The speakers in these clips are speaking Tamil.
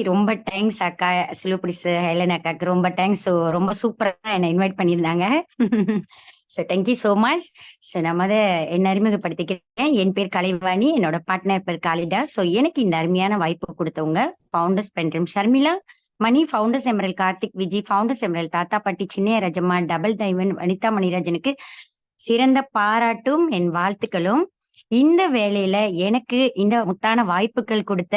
ரொம்ப தேங்க்ஸ் அக்கா. சிலுபிடிஸ் ஹெலன் அக்காக்கு ரொம்ப தேங்க்ஸ். ஸோ ரொம்ப சூப்பரா என்னை இன்வைட் பண்ணியிருந்தாங்க. So thank you so much. So நான் என்ன அறிமுகப்படுத்திக்கிறேன். என் பேர் கலைவாணி, என்னோட பார்ட்னர் பேர் காளிடா. ஸோ எனக்கு இந்த அருமையான வாய்ப்பு கொடுத்தவங்க ஃபவுண்டர்ஸ் பென்ட்ரம் Sharmila, Mani founders emerald Karthik Viji, founders emerald Thathapatti Chinnaiya Rajamma, double diamond Vanitha மணிராஜனுக்கு சிறந்த பாராட்டும் என் வாழ்த்துக்களும். இந்த வேலையில எனக்கு இந்த முத்தான வாய்ப்புகள் கொடுத்த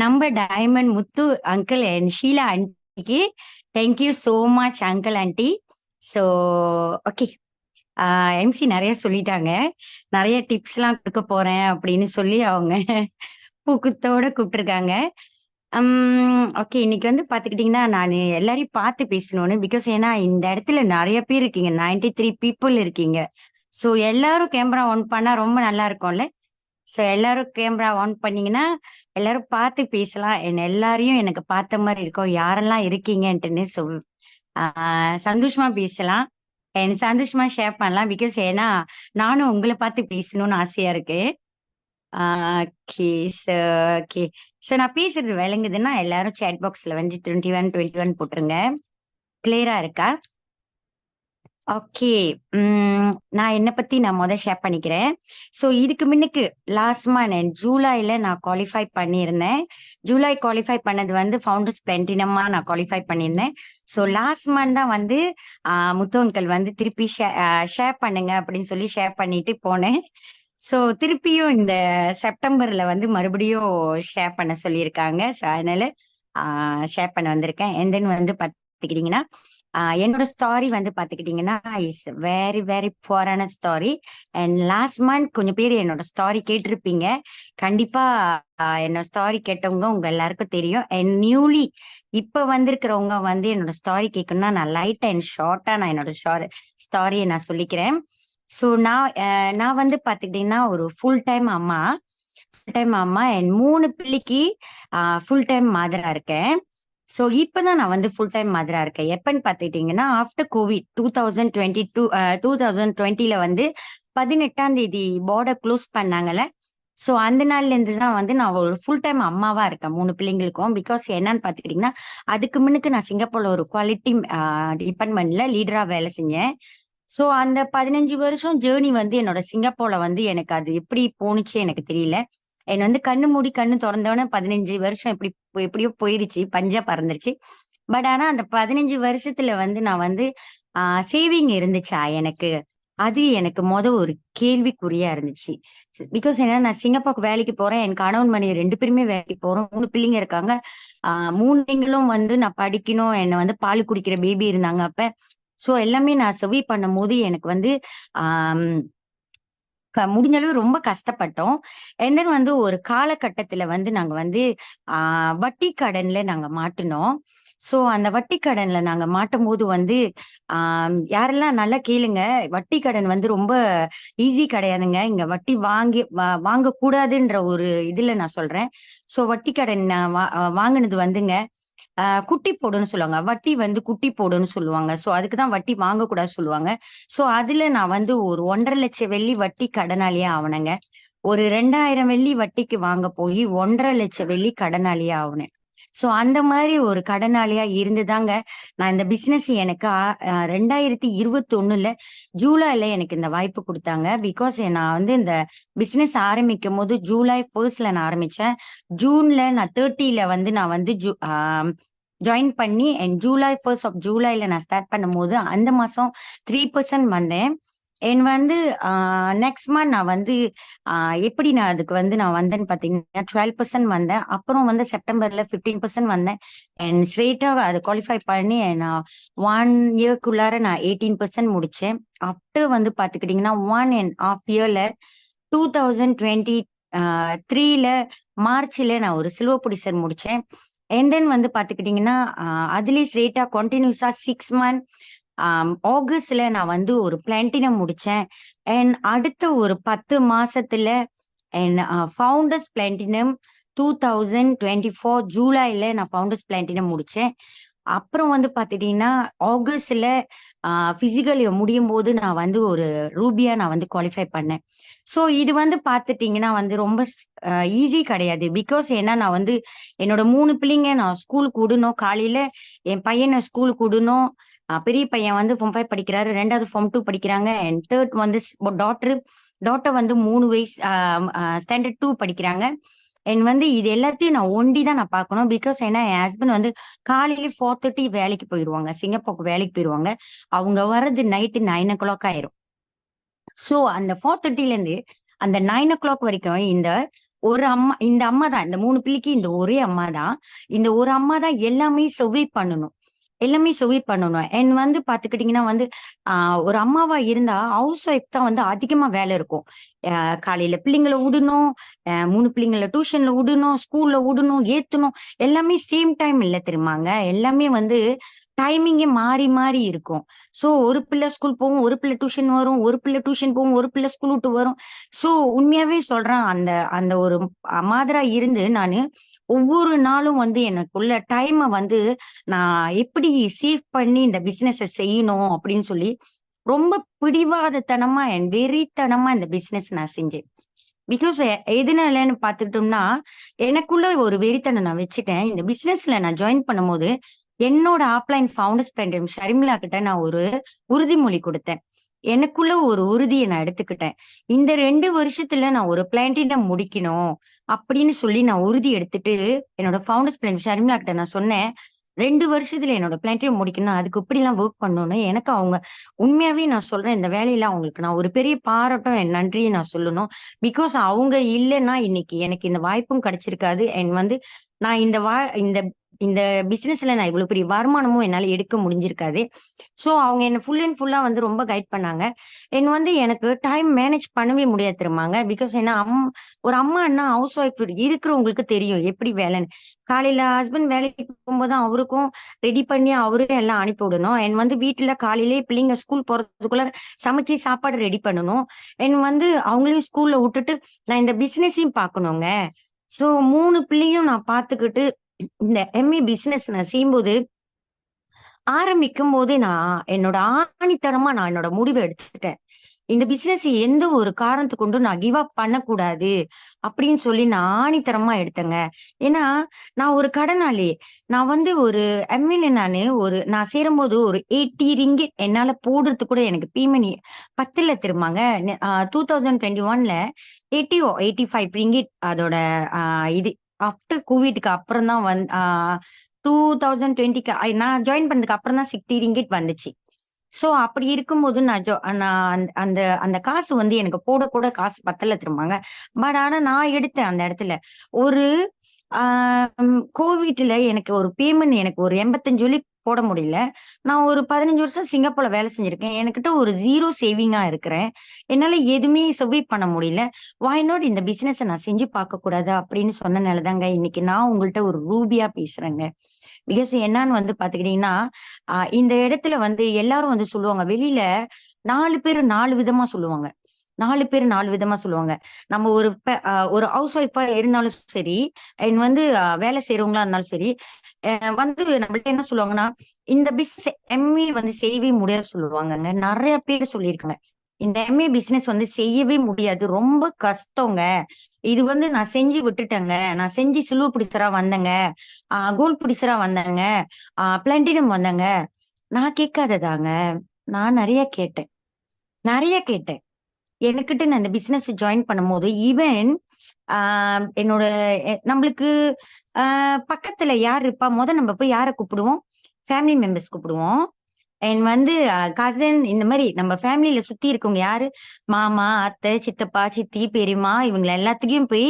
நம்ம diamond Muthu uncle and Sheela ஆண்டிக்கு thank you so much uncle aunty. So okay, MC நிறைய சொல்லிட்டாங்க, நிறைய டிப்ஸ் எல்லாம் கொடுக்க போறேன் அப்படின்னு சொல்லி அவங்க ஊக்கத்தோட கூப்பிட்டுருக்காங்க. ஓகே, இன்னைக்கு பாத்துக்கிட்டீங்கன்னா நான் எல்லாரையும் பார்த்து பேசணும்னு, பிகாஸ் ஏன்னா இந்த இடத்துல நிறைய பேர் இருக்கீங்க, 93 பீப்புள் இருக்கீங்க. ஸோ எல்லாரும் கேமரா ஆன் பண்ணா ரொம்ப நல்லா இருக்கும்ல. ஸோ எல்லாரும் கேமரா ஆன் பண்ணீங்கன்னா எல்லாரும் பார்த்து பேசலாம். எல்லாரையும் எனக்கு பார்த்த மாதிரி இருக்கும், யாரெல்லாம் இருக்கீங்கன்ட்டுன்னு. ஸோ சந்தோஷமா பேசலாம், எனக்கு சந்தோஷமா ஷேர் பண்ணலாம். பிகாஸ் ஏன்னா நானும் உங்களை பார்த்து பேசணும்னு ஆசையா இருக்கு. Okay okay. ஸோ நான் பேசுறது விளங்குதுன்னா எல்லாரும் சேட் பாக்ஸ்ல 21 போட்டுருங்க. கிளியரா இருக்கா? ஓகே. நான் என்னை பத்தி நான் ஷேர் பண்ணிக்கிறேன். ஸோ இதுக்கு முன்னுக்கு லாஸ்ட் மந்த் ஜூலைல நான் குவாலிஃபை பண்ணியிருந்தேன். ஜூலை குவாலிஃபை பண்ணது ஃபவுண்டர்ஸ் பிளாட்டினமா நான் குவாலிஃபை பண்ணியிருந்தேன். ஸோ லாஸ்ட் மந்த் தான் முத்து அங்கிள் திருப்பி ஷேர் பண்ணுங்க அப்படின்னு சொல்லி ஷேர் பண்ணிட்டு போனேன். ஸோ திருப்பியும் இந்த செப்டம்பர்ல மறுபடியும் ஷேர் பண்ண சொல்லியிருக்காங்க. ஸோ அதனால ஷேர் பண்ண வந்திருக்கேன். அண்ட் தென் பார்த்துக்கிட்டீங்கன்னா என்னோட ஸ்டாரி பாத்துக்கிட்டீங்கன்னா இஸ் வெரி வெரி புவரான ஸ்டாரி. அண்ட் லாஸ்ட் மந்த் கொஞ்சம் பேர் என்னோட ஸ்டாரி கேட்டிருப்பீங்க. கண்டிப்பா என்னோட ஸ்டாரி கேட்டவங்க உங்க எல்லாருக்கும் தெரியும். அண்ட் நியூலி இப்ப வந்திருக்கிறவங்க என்னோட ஸ்டாரி கேட்கணும்னா நான் லைட் அண்ட் ஷார்ட்டா நான் என்னோட ஸ்டாரியை நான் சொல்லிக்கிறேன். ஸோ நான் பாத்துக்கிட்டீங்கன்னா ஒரு ஃபுல் டைம் அம்மா அண்ட் 3 பிள்ளைக்கு ஃபுல் டைம் மாதரா இருக்கேன். ஸோ இப்பதான் நான் ஃபுல் டைம் மதரா இருக்கேன். எப்பன்னு பாத்துக்கிட்டீங்கன்னா ஆஃப்டர் கோவிட் 2020ல 18ஆம் தேதி பார்டர் க்ளோஸ் பண்ணாங்கல்ல. ஸோ அந்த நாள்ல இருந்து தான் நான் ஒரு ஃபுல் டைம் அம்மாவா இருக்கேன் 3 பிள்ளைங்களுக்கும். பிகாஸ் என்னன்னு பாத்துக்கிட்டீங்கன்னா அதுக்கு முன்னுக்கு நான் சிங்கப்பூர்ல ஒரு குவாலிட்டி டிபார்ட்மெண்ட்ல லீடரா வேலை செஞ்சேன். ஸோ அந்த 15 வருஷம் ஜேர்னி என்னோட சிங்கப்பூர்ல எனக்கு அது எப்படி போணுச்சு எனக்கு தெரியல. கண்ணு மூடி கண்ணு திறந்தோடனே 15 வருஷம் எப்படியோ போயிருச்சு, பஞ்சா பறந்துருச்சு. பட் ஆனா அந்த 15 வருஷத்துல நான் சேவிங் இருந்துச்சா எனக்கு, அது எனக்கு ஒரு கேள்விக்குறியா இருந்துச்சு. பிகாஸ் என்ன, நான் சிங்கப்பூருக்கு வேலைக்கு போறேன், என் கணவன் மனைவி 2 பேருமே வேலைக்கு போறோம், 3 பிள்ளைங்க இருக்காங்க. 3 பிள்ளைங்களும் நான் படிக்கணும், என்ன பால் குடிக்கிற பேபி இருந்தாங்க அப்ப. சோ எல்லாமே நான் செவி பண்ணும் போது எனக்கு ஆஹ் முடிஞ்ச அளவு ரொம்ப கஷ்டப்பட்டோம். அண்ட் தென் ஒரு காலகட்டத்துல நாங்க வட்டி கடன்ல நாங்க மாட்டினோம். சோ அந்த வட்டி கடன்ல நாங்க மாட்டும் போது யாரெல்லாம் நல்லா கேளுங்க, வட்டி கடன் ரொம்ப ஈஸி கிடையாதுங்க. இங்க வட்டி வாங்க கூடாதுன்ற ஒரு இதுல நான் சொல்றேன். சோ வட்டி கடன் வாங்கினது குட்டி போடுன்னு சொல்லுவாங்க, வட்டி குட்டி போடுன்னு சொல்லுவாங்க. சோ அதுக்குதான் வட்டி வாங்கக்கூடாது சொல்லுவாங்க. சோ அதுல நான் ஒரு 1,50,000 வெள்ளி வட்டி கடனாளியா ஆவனேங்க. ஒரு 2,000 வெள்ளி வட்டிக்கு வாங்க போய் 1,50,000 வெள்ளி கடனாளியா ஆகுனேன். சோ அந்த மாதிரி ஒரு கடனாளியா இருந்துதாங்க நான் இந்த பிசினஸ் எனக்கு 2021ல ஜூலைல எனக்கு இந்த வாய்ப்பு கொடுத்தாங்க. பிகாஸ் நான் இந்த பிசினஸ் ஆரம்பிக்கும் போது ஜூலை 1ல நான் ஆரம்பிச்சேன். ஜூன்ல நான் 30ல நான் ஜாயின் பண்ணி அண்ட் ஜூலை 1 ஆஃப் ஜூலைல நான் ஸ்டார்ட் பண்ணும் போது அந்த மாசம் 3% வந்தேன். என் நெக்ஸ்ட் மந்த் நான் எப்படி நான் அதுக்கு நான் வந்தேன்னு பாத்தீங்கன்னா 12% வந்தேன். அப்புறம் செப்டம்பர்ல 15% வந்தேன். அண்ட் ஸ்ட்ரெயிட்டா அதை குவாலிஃபை பண்ணி நான் 1 இயர்க்குள்ளார நான் 18% முடிச்சேன். அப்டு பாத்துக்கிட்டீங்கன்னா 1.5 இயர்ல 2023ல மார்ச்ல நான் ஒரு சில்வர் புடிசர் முடிச்சேன். அண்ட் தென் பாத்துக்கிட்டீங்கன்னா அதுலயே ஸ்ட்ரெயிட்டா கண்டினியூஸா 6 மந்த் ஆகஸ்ட்ல நான் ஒரு பிளாட்டினம் முடிச்சேன். அண்ட் அடுத்த ஒரு 10 மாசத்துல அண்ட் ஃபவுண்டர்ஸ் பிளாட்டினம் 2024 ஜூலைல நான் ஃபவுண்டர்ஸ் பிளாட்டினம் முடிச்சேன். அப்புறம் வந்து பாத்துட்டீங்கன்னா ஆகஸ்ட்ல பிசிக்கல் முடியும் போது நான் வந்து ஒரு ரூபியா நான் வந்து குவாலிஃபை பண்ணேன். சோ இது வந்து பாத்துட்டீங்கன்னா வந்து ரொம்ப ஈஸி கிடையாது. பிகாஸ் ஏன்னா நான் வந்து என்னோட 3 பிள்ளைங்க நான் ஸ்கூலுக்கு விடணும். காலையில என் பையனை ஸ்கூலுக்கு விடணும். பெரிய பையன் வந்து ஃபார்ம் 5 படிக்கிறாரு, ரெண்டாவது ஃபார்ம் 2 படிக்கிறாங்க, அண்ட் தேர்ட் வந்து டாட்டர் டாட்டர் வந்து 3 வயசு ஸ்டாண்டர்ட் 2 படிக்கிறாங்க. அண்ட் வந்து இது எல்லாத்தையும் நான் ஒண்டி தான் நான் பார்க்கணும். பிகாஸ் ஏன்னா என் ஹஸ்பண்ட் வந்து காலையில 4:30 வேலைக்கு போயிடுவாங்க, சிங்கப்பூருக்கு வேலைக்கு போயிடுவாங்க. அவங்க வர்றது நைட்டு 9 o'clock ஆயிரும். சோ அந்த 4:30ல இருந்து அந்த 9 o'clock வரைக்கும் இந்த அம்மா தான், இந்த 3 பிள்ளைக்கு இந்த ஒரே அம்மா தான், இந்த ஒரு அம்மா தான் எல்லாமே சர்வை பண்ணணும், எல்லாமே சர்வை பண்ணணும். அண்ட் வந்து பாத்துக்கிட்டீங்கன்னா வந்து ஒரு அம்மாவா இருந்தா ஹவுஸ் ஒய்ஃப் தான் வந்து அதிகமா வேலை இருக்கும். காலையில பிள்ளைங்களை விடணும், 3 பிள்ளைங்களை டியூஷன்ல விடணும், ஸ்கூல்ல விடணும், ஏத்தணும். எல்லாமே சேம் டைம் இல்ல தெரியுமாங்க. எல்லாமே வந்து டைமிங்கே மாறி மாறி இருக்கும். சோ ஒரு பிள்ளை ஸ்கூல் போகும், ஒரு பிள்ளை டியூஷன் வரும், ஒரு பிள்ளை டியூஷன் போகும், ஒரு பிள்ளை ஸ்கூல் விட்டு வரும். சோ உண்மையாவே சொல்றேன், அந்த அந்த ஒரு மாதரா இருந்து நானு ஒவ்வொரு நாளும் வந்து எனக்குள்ள டைமை வந்து நான் எப்படி சேவ் பண்ணி இந்த பிசினஸ செய்யணும் அப்படின்னு சொல்லி ரொம்ப பிடிவாதத்தனமா என் வெறித்தனமா இந்த பிசினஸ் நான் செஞ்சேன். பிகாஸ் எதனாலன்னு பாத்துட்டோம்னா, எனக்குள்ள ஒரு வெறித்தனம் நான் வச்சுட்டேன். இந்த பிசினஸ்ல நான் ஜாயின் பண்ணும்போது என்னோட ஆப்லைன் ஃபவுண்டர்ஸ் ஃப்ரெண்ட் ஷர்மிளா கிட்ட நான் ஒரு உறுதிமொழி கொடுத்தேன். எனக்குள்ள ஒரு உறுதியை நான் எடுத்துக்கிட்டேன். இந்த 2 வருஷத்துல நான் ஒரு பிளான்டின முடிக்கணும் அப்படின்னு சொல்லி நான் உறுதி எடுத்துட்டு என்னோட ஃபவுண்டர்ஸ் ஃப்ரெண்ட் ஷர்மிளா கிட்ட நான் சொன்னேன். 2 வருஷத்துல என்னோட பிளான்டின முடிக்கணும், அதுக்கு இப்படி எல்லாம் ஒர்க் பண்ணணும்னு எனக்கு அவங்க உண்மையாவே நான் சொல்றேன், இந்த வேலையில அவங்களுக்கு நான் ஒரு பெரிய பாராட்டும் என் நன்றியை நான் சொல்லணும். பிகாஸ் அவங்க இல்லைன்னா இன்னைக்கு எனக்கு இந்த வாய்ப்பும் கிடைச்சிருக்காது. அண்ட் வந்து நான் இந்த இந்த பிசினஸ்ல நான் இவ்வளவு பெரிய வருமானமும் என்னால எடுக்க முடிஞ்சிருக்காது. சோ அவங்க என்ன ஃபுல் அண்ட் ஃபுல்லா வந்து ரொம்ப கைட் பண்ணாங்க. என்ன வந்து எனக்கு டைம் மேனேஜ் பண்ணவே முடியாது தெரியுமாங்க. பிகாஸ் ஏன்னா ஒரு அம்மான்னா ஹவுஸ் ஒய்ஃப் இருக்கிறவங்களுக்கு தெரியும் எப்படி வேலைன்னு. காலையில ஹஸ்பண்ட் வேலைக்கு போகும்போது அவருக்கும் ரெடி பண்ணி அவரே எல்லாம் அனுப்பி விடணும். என் வந்து வீட்டுல காலையிலேயே பிள்ளைங்க ஸ்கூல் போறதுக்குள்ள சமைச்சு சாப்பாடு ரெடி பண்ணணும். என் வந்து அவங்களையும் ஸ்கூல்ல விட்டுட்டு நான் இந்த பிசினஸையும் பார்க்கணுங்க. சோ 3 பிள்ளையும் நான் பாத்துக்கிட்டு இந்த எம்ஏ பிசினஸ் நான் செய்யும்போது ஆரம்பிக்கும் போதே நான் என்னோட முடிவை எடுத்துட்டேன். இந்த பிசினஸ் எந்த ஒரு காரணத்தை கொண்டும் நான் கிவ் அப் பண்ணக்கூடாது அப்படின்னு சொல்லி நான் ஆணித்தரமா எடுத்தேங்க. ஏன்னா நான் ஒரு கடனாளி. நான் வந்து ஒரு எம்எல்ஏ. நான் சேரும்போது ஒரு 80 ரிங்கிட் என்னால போடுறது கூட எனக்கு பேமெண்ட் பத்துல திரும்பாங்க. 2021ல 85 ரிங்கிட் அதோட இது ஆஃப்டர் கோவிட்க்கு அப்புறம் தான் 2020க்கு நான் ஜாயின் பண்ணதுக்கு அப்புறம் தான் 60 ரிங்கிட் வந்துச்சு. சோ அப்படி இருக்கும்போது நான் அந்த அந்த காசு வந்து எனக்கு போட கூட காசு பத்தல திரும்பாங்க. பட் ஆனா நான் எடுத்தேன் அந்த இடத்துல. ஒரு கோவிட்ல எனக்கு ஒரு பேமெண்ட் எனக்கு ஒரு 85 போட முடியல. நான் ஒரு 15 வருஷம் சிங்கப்பூர்ல வேலை செஞ்சிருக்கேன். என்கிட்ட ஒரு 0 சேவிங்கா இருக்கிறேன். என்னால எதுவுமே சர்வை பண்ண முடியல. வை நாட் இந்த பிசினஸ் நான் செஞ்சு பார்க்க கூடாது அப்படின்னு சொன்னனாலதாங்க இன்னைக்கு நான் உங்கள்ட்ட ஒரு ரூபியா பேசுறேங்க. பிகாஸ் என்னன்னு வந்து பாத்துக்கிட்டீங்கன்னா, இந்த இடத்துல வந்து எல்லாரும் வந்து சொல்லுவாங்க. வெளியில 4 பேர் 4 விதமா சொல்லுவாங்க. 4 பேர் 4 விதமா சொல்லுவாங்க. நம்ம ஒரு ஹவுஸ் ஒய்ஃபா இருந்தாலும் சரி, அண்ட் வந்து வேலை செய்யறவங்களா இருந்தாலும் சரி, வந்து நம்மள்ட்ட என்ன சொல்லுவாங்கன்னா, இந்த பிசினஸ் எம்ஏ வந்து செய்யவே முடியாது சொல்லுவாங்கங்க. நிறைய பேர் சொல்லியிருக்காங்க. இந்த எம்ஏ பிசினஸ் வந்து செய்யவே முடியாது, ரொம்ப கஷ்டங்க. இது வந்து நான் செஞ்சு விட்டுட்டேங்க. நான் செஞ்சு சில்வர் பிடிச்சரா வந்தேங்க, கோல்ட் பிடிச்சரா வந்தேங்க, பிளாட்டினம் வந்தேங்க. நான் கேட்காததாங்க. நான் நிறைய கேட்டேன். எனக்கிட்ட நான் இந்த பிசினஸ் ஜாயின் பண்ணும்போது ஈவன் என்னோட நம்மளுக்கு பக்கத்துல யார் இருப்பா, நம்ம போய் யாரை கூப்பிடுவோம்? ஃபேமிலி மெம்பர்ஸ் கூப்பிடுவோம். அண்ட் வந்து கசின், இந்த மாதிரி நம்ம ஃபேமிலியில சுத்தி இருக்கவங்க யாரு, மாமா, அத்தை, சித்தப்பா, சித்தி, பெரியம்மா, இவங்க எல்லாத்துக்கும் போய்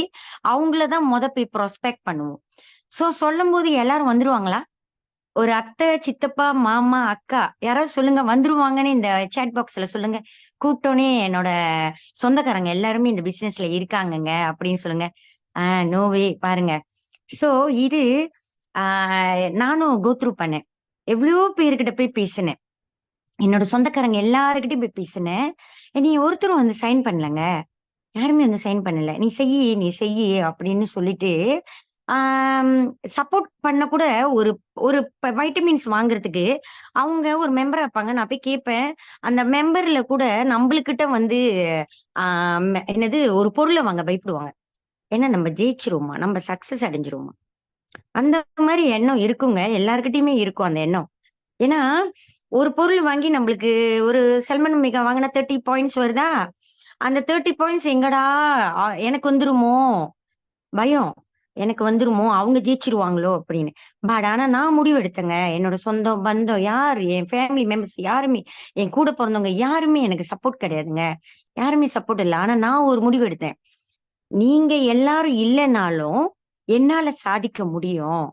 அவங்களதான் போய் ப்ராஸ்பெக்ட் பண்ணுவோம். சோ சொல்லும் போது எல்லாரும் வந்துருவாங்களா? ஒரு அத்தை, சித்தப்பா, மாமா, அக்கா யாராவது சொல்லுங்க, வந்துருவாங்கன்னு இந்த சேட் பாக்ஸ்ல சொல்லுங்க. கூப்பிட்டோன்னே என்னோட சொந்தக்காரங்க எல்லாருமே இந்த பிசினஸ்ல இருக்காங்கங்க அப்படின்னு சொல்லுங்க. நோவே பாருங்க. சோ இது நானும் கோத்ரூ பண்ணேன். எவ்வளவோ பேர்கிட்ட போய் பேசினேன். என்னோட சொந்தக்காரங்க எல்லாருக்கிட்டையும் போய் பேசினேன். நீ ஒருத்தரும் வந்து சைன் பண்ணலங்க. யாருமே வந்து சைன் பண்ணல. நீ செய்யி அப்படின்னு சொல்லிட்டு சப்போர்ட் பண்ண கூட ஒரு ஒரு வைட்டமின்ஸ் வாங்குறதுக்கு அவங்க ஒரு மெம்பரா இருப்பாங்க. நான் போய் கேட்பேன். அந்த மெம்பர்ல கூட நம்மளுக்கிட்ட வந்து என்னது ஒரு பொருள வாங்க பயப்படுவாங்க. ஏன்னா நம்ம ஜெயிச்சுருவோமா, நம்ம சக்சஸ் அடைஞ்சிருவோமா. அந்த மாரி எண்ணம் இருக்குங்க. எல்லார்கிட்டயுமே இருக்கும் அந்த எண்ணம். ஏன்னா, ஒரு பொருள் வாங்கி நம்மளுக்கு ஒரு சல்மான் மிகா வாங்குனா 30 பாயிண்ட்ஸ் வருதா? அந்த 30 பாயிண்ட்ஸ் எங்கடா எனக்கு வந்துருமோ? பயம். எனக்கு வந்துருமோ? அவங்க ஜெயிச்சுருவாங்களோ? அப்படின்னு. ஆனா நான் முடிவு எடுத்தேங்க. என்னோட சொந்தம், பந்தம் யார் என் ஃபேமிலி மெம்பர்ஸ் யாருமே, என் கூட பொறந்தவங்க யாருமே எனக்கு சப்போர்ட் கிடையாதுங்க. யாருமே சப்போர்ட் இல்ல. ஆனா நான் ஒரு முடிவு எடுத்தேன். நீங்க எல்லாரும் இல்லனாலும், என்னால சாதிக்க முடியும்.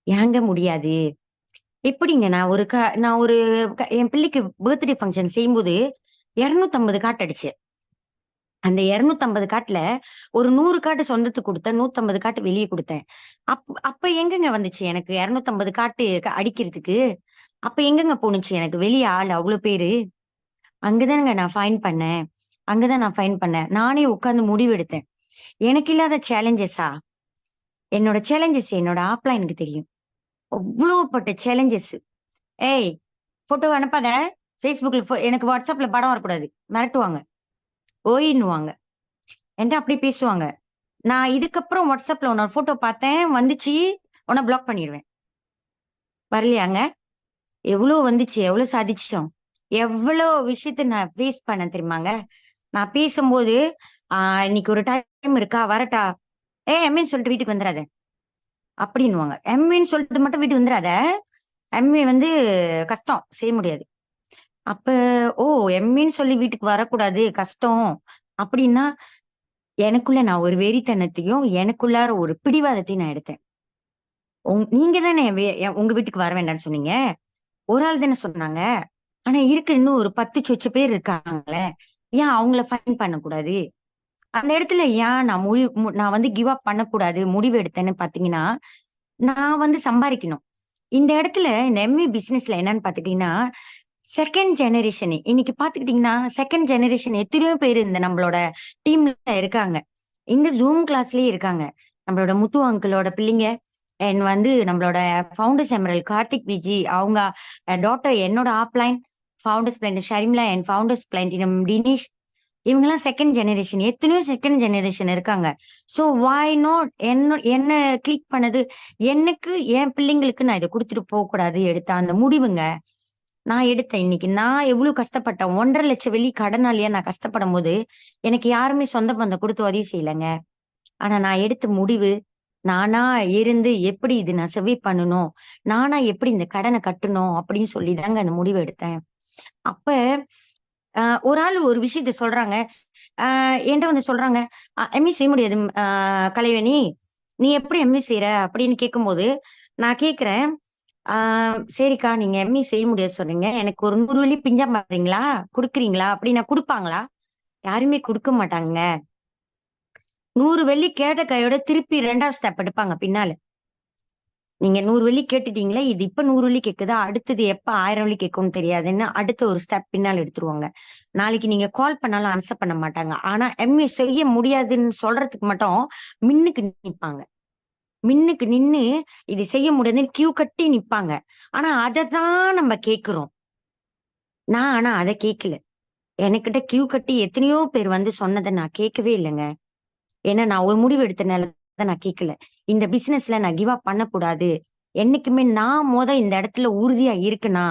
ஏங்க முடியாது? எப்படிங்க நான் ஒரு என் பிள்ளைக்கு பர்த்டே ஃபங்ஷன் செய்யும்போது 250 கார்ட் அடிச்சேன். அந்த 250 கார்ட்ல ஒரு 100 கார்ட் சொந்தத்துக்கு குடுத்தேன். 150 கார்ட் வெளிய குடுத்தேன். அப்ப எங்கங்க வந்துச்சு எனக்கு 250 கார்ட் அடிக்கிறதுக்கு? அப்ப எங்கங்க போணுச்சு எனக்கு வெளிய ஆள் அவ்ளோ பேரு? அங்கதானங்க நான் ஃபைண்ட் பண்ணேன். அங்கதான் நான் ஃபைண்ட் பண்ணேன். நானே உட்கார்ந்து முடிவெடுத்தேன். எனக்கு இல்லாத சேலஞ்சஸா? என்னோட சேலஞ்சஸ் என்னோட ஆப்லாம் எனக்கு தெரியும். அவ்ளோ பட்ட சேலஞ்சஸ். ஏய்! ஃபோட்டோ அனுப்பாத. Facebookல எனக்கு WhatsAppல படம் வரக்கூடாது. மிரட்டுவாங்க. ஓய்ன்னுவாங்க. என்ட்ட அப்படி பேசுவாங்க. நான் இதுக்கப்புறம் WhatsAppல உன்னோட ஃபோட்டோ பார்த்தேன், வந்துச்சு, உன்ன பிளாக் பண்ணிருவேன். வரலையாங்க? எவ்ளோ வந்துச்சு, எவ்ளோ சாதிச்சுட்டோம். எவ்ளோ விஷயத்த நான் ஃபேஸ் பண்ணேன் தெரியுமாங்க? நான் பேசும்போது, "ஆ இன்னைக்கு ஒரு டைம் இருக்கா? வரட்டா?" எம்ஏன்னு சொல்லிட்டு வீட்டுக்கு வந்துராத." அப்படின்னுவாங்க. எம்ஏன்னு சொல்லிட்டு மட்டும் வீட்டுக்கு வந்துராத. எம்ஏ வந்து கஷ்டம். செய்ய முடியாது. அப்ப, ஓ! எம்ஏன்னு சொல்லி வீட்டுக்கு வரக்கூடாது, கஷ்டம். அப்படின்னா, எனக்குள்ள நான் ஒரு வெறித்தனத்தையும், எனக்குள்ளார ஒரு பிடிவாதத்தையும் நான் எடுத்தேன். நீங்க தானே உங்க வீட்டுக்கு வர வேண்டாம்னு சொன்னீங்க. ஒரு ஆள் தானே சொன்னாங்க. ஆனா இருக்க இன்னும் ஒரு 10 சொச்ச பேர் இருக்காங்கல்ல. ஏன் அவங்கள ஃபைன் பண்ணக்கூடாது? அந்த இடத்துல ஏன் நான் வந்து கிவ் அப் பண்ணக்கூடாது முடிவு எடுத்தேன்னு பார்த்தீங்கன்னா, நான் வந்து சம்பாரிக்கணும். இந்த இடத்துல இந்த எம்ஏ பிசினஸ்ல என்னன்னு பார்த்துட்டீங்கன்னா, செகண்ட் ஜெனரேஷன் இன்னைக்கு பார்த்துக்கிட்டீங்கன்னா, செகண்ட் ஜெனரேஷன் எத்தனையோ பேரு இந்த நம்மளோட டீம்ல இருக்காங்க. இந்த Zoom கிளாஸ்லயே இருக்காங்க. நம்மளோட முத்து அங்கிளோட பிள்ளைங்க, அண்ட் வந்து நம்மளோட ஃபவுண்டர்ஸ் எமரல் கார்த்திக் விஜி, அவங்க டாட்டர் என்னோட upline, founders plant Sharmila and founders platinum Dinesh, இவங்கலாம் செகண்ட் ஜெனரேஷன். எத்தனையோ செகண்ட் ஜெனரேஷன் இருக்காங்க. சோ வை நாட் என்ன கிளிக் பண்ணது, எனக்கு என் பிள்ளைங்களுக்கு நான் இத குடுத்துட்டு போக்கூடாது எடுத்த அந்த முடிவுங்க. நான் எடுத்தேன் இன்னைக்கு. நான் எவ்ளோ கஷ்டப்பட்டேன். 1,50,000 வெள்ளி கடனாளியா நான் கஷ்டப்படும்போது, எனக்கு யாருமே சொந்த பந்தம் குடுத்து உதவி செய்யலங்க. ஆனா நான் எடுத்த முடிவு, நானா இருந்து எப்படி இது நான் சர்வே பண்ணணும்? நானா எப்படி இந்த கடன கட்டணும்? அப்படின்னு சொல்லி தாங்க அந்த முடிவு எடுத்தேன். அப்ப ஒரு ஆள் ஒரு விஷயத்த சொல்றாங்க. என்ட்ட வந்து சொல்றாங்க, "எம்.இ செய்ய முடியாது கலைவாணி. நீ எப்படி எம்.இ செய்ற?" அப்படின்னு கேட்கும்போது, நான் கேட்கிறேன், "ஆ சரிக்கா, நீங்க எம்.இ செய்ய முடியாது சொல்றீங்க. எனக்கு ஒரு 100 வெள்ளி பிஞ்சா பண்றீங்களா? குடுக்குறீங்களா?" அப்படின்னா குடுப்பாங்களா? யாருமே குடுக்க மாட்டாங்கங்க. 100 வெள்ளி கேட்ட கையோட திருப்பி 2வது ஸ்டெப் எடுப்பாங்க பின்னால. நீங்க 100 வெள்ளி கேட்டுட்டீங்களே, இது இப்ப 100 வெள்ளி கேக்குதா? அடுத்தது எப்ப 1000 வெள்ளி கேட்கும்னு தெரியாதுன்னு அடுத்த ஒரு ஸ்டெப் பின்னால எடுத்துருவாங்க. நாளைக்கு நீங்க கால் பண்ணாலும் ஆன்சர் பண்ண மாட்டாங்க. ஆனா எம்.ஏ செய்ய முடியாதுன்னு சொல்றதுக்கு மட்டும் மின்னுக்கு நிப்பாங்க. மின்னுக்கு நின்னு இது செய்ய முடியாதுன்னு கியூ கட்டி நிப்பாங்க. ஆனா அததான் நம்ம கேட்கிறோம். ஆனா அத கேட்கல. எனக்கிட்ட கியூ கட்டி எத்தனையோ பேர் வந்து சொன்னத நான் கேட்கவே இல்லங்க. ஏன்னா நான் ஒரு முடிவு எடுத்தனால தான் நான் கேட்கல. இந்த பிசினஸ்ல நான் கிவ் அப் பண்ணக்கூடாது. என்னைக்குமே நான் இந்த இடத்துல உறுதியா இருக்கனா,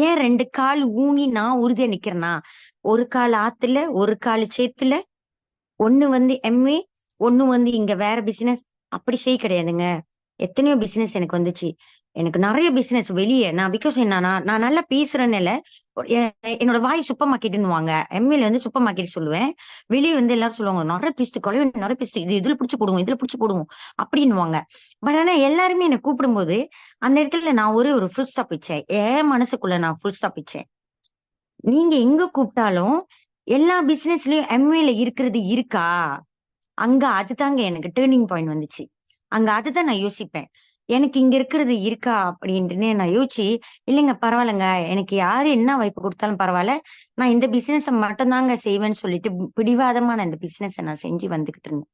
ஏன் 2 கால் ஊனி நான் உறுதியா நிக்கிறேன்னா, ஒரு கால் ஆத்துல, ஒரு கால் சேத்துல, ஒண்ணு வந்து எம்.ஏ, ஒண்ணு வந்து இங்க வேற பிசினஸ். அப்படி கிடையாதுங்க. எத்தனையோ பிசினஸ் எனக்கு வந்துச்சு. எனக்கு நெறைய பிசினஸ் வெளிய நான் பிகாஸ் என்னன்னா, நான் நல்லா பேசுறேன்னு இல்ல. எ என்னோட வாய் சூப்பர் மார்க்கெட்டுன்னுவாங்க. எம்.ஏல வந்து சூப்பர் மார்க்கெட் சொல்லுவேன். வெளிய வந்து எல்லாரும் சொல்லுவாங்க, "நெறைய பேசுது கலைவண்ணி நெறைய பேசுது. இது இதுல புடிச்சு போடுவோம், இதுல புடிச்சு போடுவோம்." அப்படின்னுவாங்க. பட் ஆனா எல்லாருமே என்ன கூப்பிடும்போது, அந்த இடத்துல நான் ஒரே ஒரு ஃபுல் ஸ்டாப் வச்சேன். என் மனசுக்குள்ள நான் ஃபுல் ஸ்டாப் வச்சேன். நீங்க எங்க கூப்பிட்டாலும், எல்லா பிசினஸ்லயும் எம்.ஏல இருக்கிறது இருக்கா? அங்க அதுதாங்க எனக்கு டர்னிங் பாயிண்ட் வந்துச்சு. அங்க அதுதான் நான் யோசிப்பேன். எனக்கு இங்க இருக்கிறது இருக்கா? அப்படின்ட்டுன்னு நான் யோசிச்சு, இல்லைங்க பரவால்லங்க. எனக்கு யாரு என்ன வாய்ப்பு குடுத்தாலும் பரவால்ல. நான் இந்த பிசினஸ மட்டும் தாங்க செய்வேன்னு சொல்லிட்டு, பிடிவாதமா நான் இந்த பிசினஸ நான் செஞ்சு வந்துகிட்டு இருந்தேன்.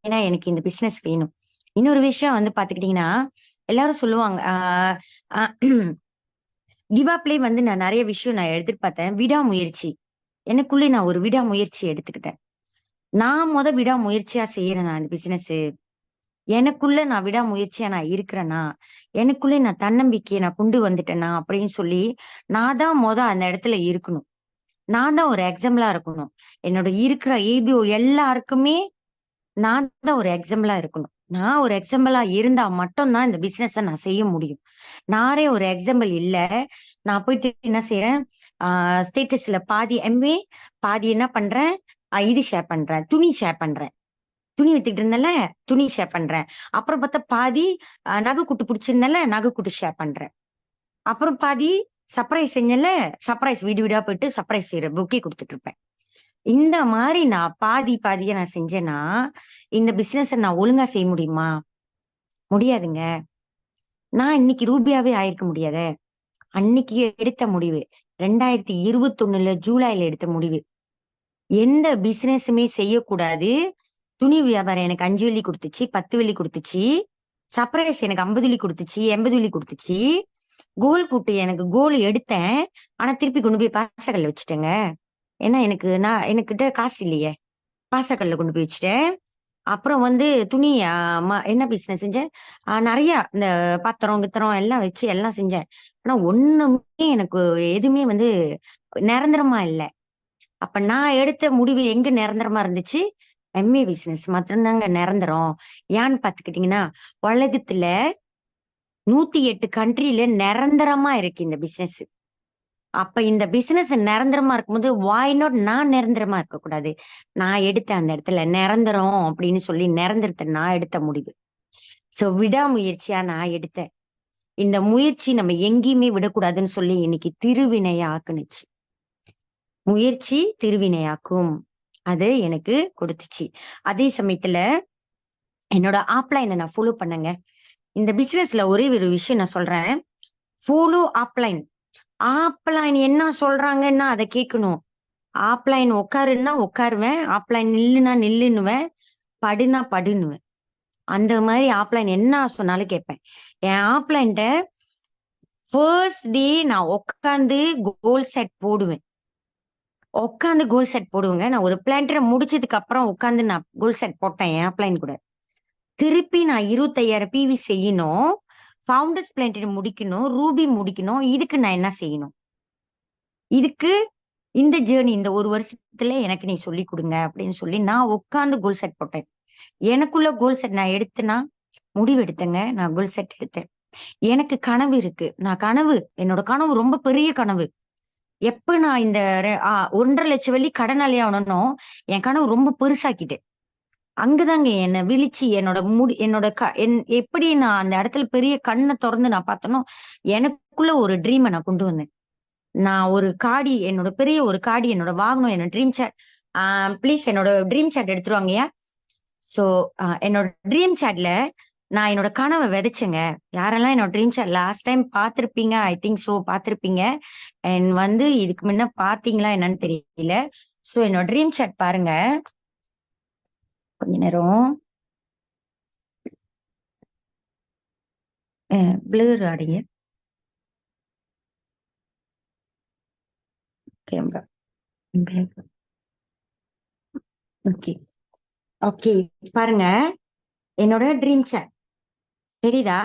ஏன்னா எனக்கு இந்த பிசினஸ் வேணும். இன்னொரு விஷயம் வந்து பாத்துக்கிட்டீங்கன்னா, எல்லாரும் சொல்லுவாங்க கிவ் அப்லயே வந்து நான் நிறைய விஷயம் நான் எதிர்பார்த்தேன். விடாமுயற்சி. எனக்குள்ளே நான் ஒரு விடாமுயற்சி எடுத்துக்கிட்டேன். நான் விடாமுயற்சியா செய்யறேன் நான் இந்த பிசினஸ். எனக்குள்ள நான் விடாமுயற்சியா நான் இருக்கிறேனா, எனக்குள்ளே நான் தன்னம்பிக்கைய நான் கொண்டு வந்துட்டேனா அப்படின்னு சொல்லி, நான் தான் அந்த இடத்துல இருக்கணும். நான் தான் ஒரு எக்ஸாம்பிளா இருக்கணும். என்னோட இருக்கிற ஏபிஓ எல்லாருக்குமே நான் தான் ஒரு எக்ஸாம்பிளா இருக்கணும். நான் ஒரு எக்ஸாம்பிளா இருந்தா மட்டும் தான் இந்த பிசினஸ நான் செய்ய முடியும். நானே ஒரு எக்ஸாம்பிள் இல்ல. நான் போயிட்டு என்ன செய்றேன், ஸ்டேட்டஸ்ல பாதி எம்ஏ, பாதி என்ன பண்றேன், இது ஷேர் பண்றேன். துணி ஷேர் பண்றேன். துணி வித்துக்கிட்டு இருந்தேன்ல, துணி ஷேர் பண்றேன். அப்புறம் பார்த்தா பாதி நகை கூட்டு பிடிச்சிருந்தேன்ல, நகை கூட்டு ஷேர் பண்றேன். அப்புறம் பாதி சர்ப்ரைஸ் செஞ்சேன்ல, சர்ப்ரைஸ் வீடு வீடா போயிட்டு சர்ப்ரைஸ் செய்றேன். பொக்கே குடுத்துட்டு இருப்பேன். இந்த மாரி நான் பாதி பாதியா நான் செஞ்சேன்னா, இந்த பிசினஸ நான் ஒழுங்கா செய்ய முடியுமா? முடியாதுங்க. நான் இன்னைக்கு ரூபியாவே ஆயிருக்க முடியாதே. அன்னைக்கு எடுத்த முடிவு. 2021 ஜூலைல எடுத்த முடிவு. எந்த பிசினஸுமே செய்யக்கூடாது. துணி வியாபாரம் எனக்கு 5 வெள்ளி குடுத்துச்சு, 10 வெள்ளி குடுத்துச்சு. சர்ப்ரைஸ் எனக்கு 50 வெள்ளி குடுத்துச்சு, 80 வெள்ளி குடுத்துச்சு. கோல் கூட்டு எனக்கு கோல் எடுத்தேன். ஆனா திருப்பி கொண்டு போய் பாசக்கல்ல வச்சுட்டேங்க. ஏன்னா எனக்கிட்ட காசு இல்லையே. பாசக்கல்ல கொண்டு போய் வச்சுட்டேன். அப்புறம் வந்து துணி என்ன பிசினஸ் செஞ்சேன்? நெறைய இந்த பாத்திரம், கித்திரம் எல்லாம் வச்சு எல்லாம் செஞ்சேன். ஆனா ஒண்ணுமே எனக்கு எதுவுமே வந்து நிரந்தரமா இல்ல. அப்ப நான் எடுத்த முடிவு எங்க நிரந்தரமா இருந்துச்சு? எம்ஏ பிசினஸ் மாத்திரம் தாங்க நிரந்தரம். ஏன்னு பாத்துக்கிட்டீங்கன்னா, உலகத்துல 108 கண்ட்ரில நிரந்தரமா இருக்கு இந்த பிசினஸ். அப்ப இந்த பிசினஸ் நிரந்தரமா இருக்கும்போது, வாய் நாட் நான் நிரந்தரமா இருக்கக்கூடாது? நான் எடுத்த அந்த இடத்துல நிரந்தரம் அப்படின்னு சொல்லி நிரந்தரத்த நான் எடுத்த முடிவு. சோ விடாமுயற்சியா நான் எடுத்தேன். இந்த முயற்சி நம்ம எங்கேயுமே விடக்கூடாதுன்னு சொல்லி இன்னைக்கு திருவினையா ஆக்குனுச்சு. முயற்சி திருவினையாக்கும். அது எனக்கு கொடுத்துச்சு. அதே சமயத்துல என்னோட ஆப்லைன நான் ஃபாலோ பண்ணேங்க. இந்த பிசினஸ்ல ஒரே ஒரு விஷயம் நான் சொல்றேன். Follow offline. ஆப்லைன் என்ன சொல்றாங்கன்னா அத கேட்கணும். ஆப்லைன் உட்காருன்னா உட்காருவேன். ஆப்லைன் நில்லுனா நில்லுன்னுவேன். படுனா படுன்னுவேன். அந்த மாதிரி ஆப்லைன் என்ன சொன்னாலும் கேட்பேன். என் ஆப்லைன்ட்ட ஃபர்ஸ்ட் டே நான் உட்காந்து கோல் செட் போடுவேன். உட்காந்து கோல் செட் போடுவேங்க. நான் ஒரு பிளான்டர முடிச்சதுக்கு அப்புறம் உட்காந்து நான் கோல் செட் போட்டேன் என் ஆப்லைன் கூட. திருப்பி நான் 25,000 பிவி செய்யணும். ஃபவுண்டர்ஸ் பிளான்டர் முடிக்கணும். ரூபி முடிக்கணும். இதுக்கு நான் என்ன செய்யணும்? இதுக்கு இந்த ஜேர்னி இந்த 1 வருஷத்துல எனக்கு நீ சொல்லிக் குடுங்க அப்படின்னு சொல்லி நான் உட்கார்ந்து கோல் செட் போட்டேன். எனக்குள்ள கோல் செட் நான் எடுத்தேன்னா, முடிவு எடுத்தேங்க. நான் கோல் செட் எடுத்தேன். எனக்கு கனவு இருக்கு. என்னோட கனவு ரொம்ப பெரிய கனவு. எப்ப நான் இந்த 1,50,000 வெள்ளி கடனாளி ஆனனோ, என் கனவு ரொம்ப பெருசாக்கிட்டேன். அங்கதாங்க என்ன விழிச்சு என்னோட எப்படி நான் அந்த இடத்துல பெரிய கண்ண தொறந்து நான் பார்த்தேனோ, எனக்குள்ள ஒரு ட்ரீம நான் கொண்டு வந்தேன். நான் ஒரு காடி என்னோட பெரிய ஒரு காடி என்னோட வாங்கணும். என்னோட ட்ரீம் சாட் ப்ளீஸ் என்னோட ட்ரீம் சாட் எடுத்துட்டு வாங்கயா. சோ என்னோட ட்ரீம் சாட்ல நான் என்னோட கனவை விதைச்சேங்க. யாரெல்லாம் என்னோட ட்ரீம் சாட் லாஸ்ட் டைம் பார்த்திருப்பீங்க. ஐ திங்க் சோ பார்த்திருப்பீங்க. அண்ட் வந்து இதுக்கு முன்ன பாத்தீங்களா என்னன்னு தெரியல. சோ என்னோட ட்ரீம் சாட் பாருங்க. கொஞ்ச நேரம் பிளர் ஆடிங்க கேமரா. ஓகே ஓகே பாருங்க. என்னோட ட்ரீம் சாட் தெரியுதா?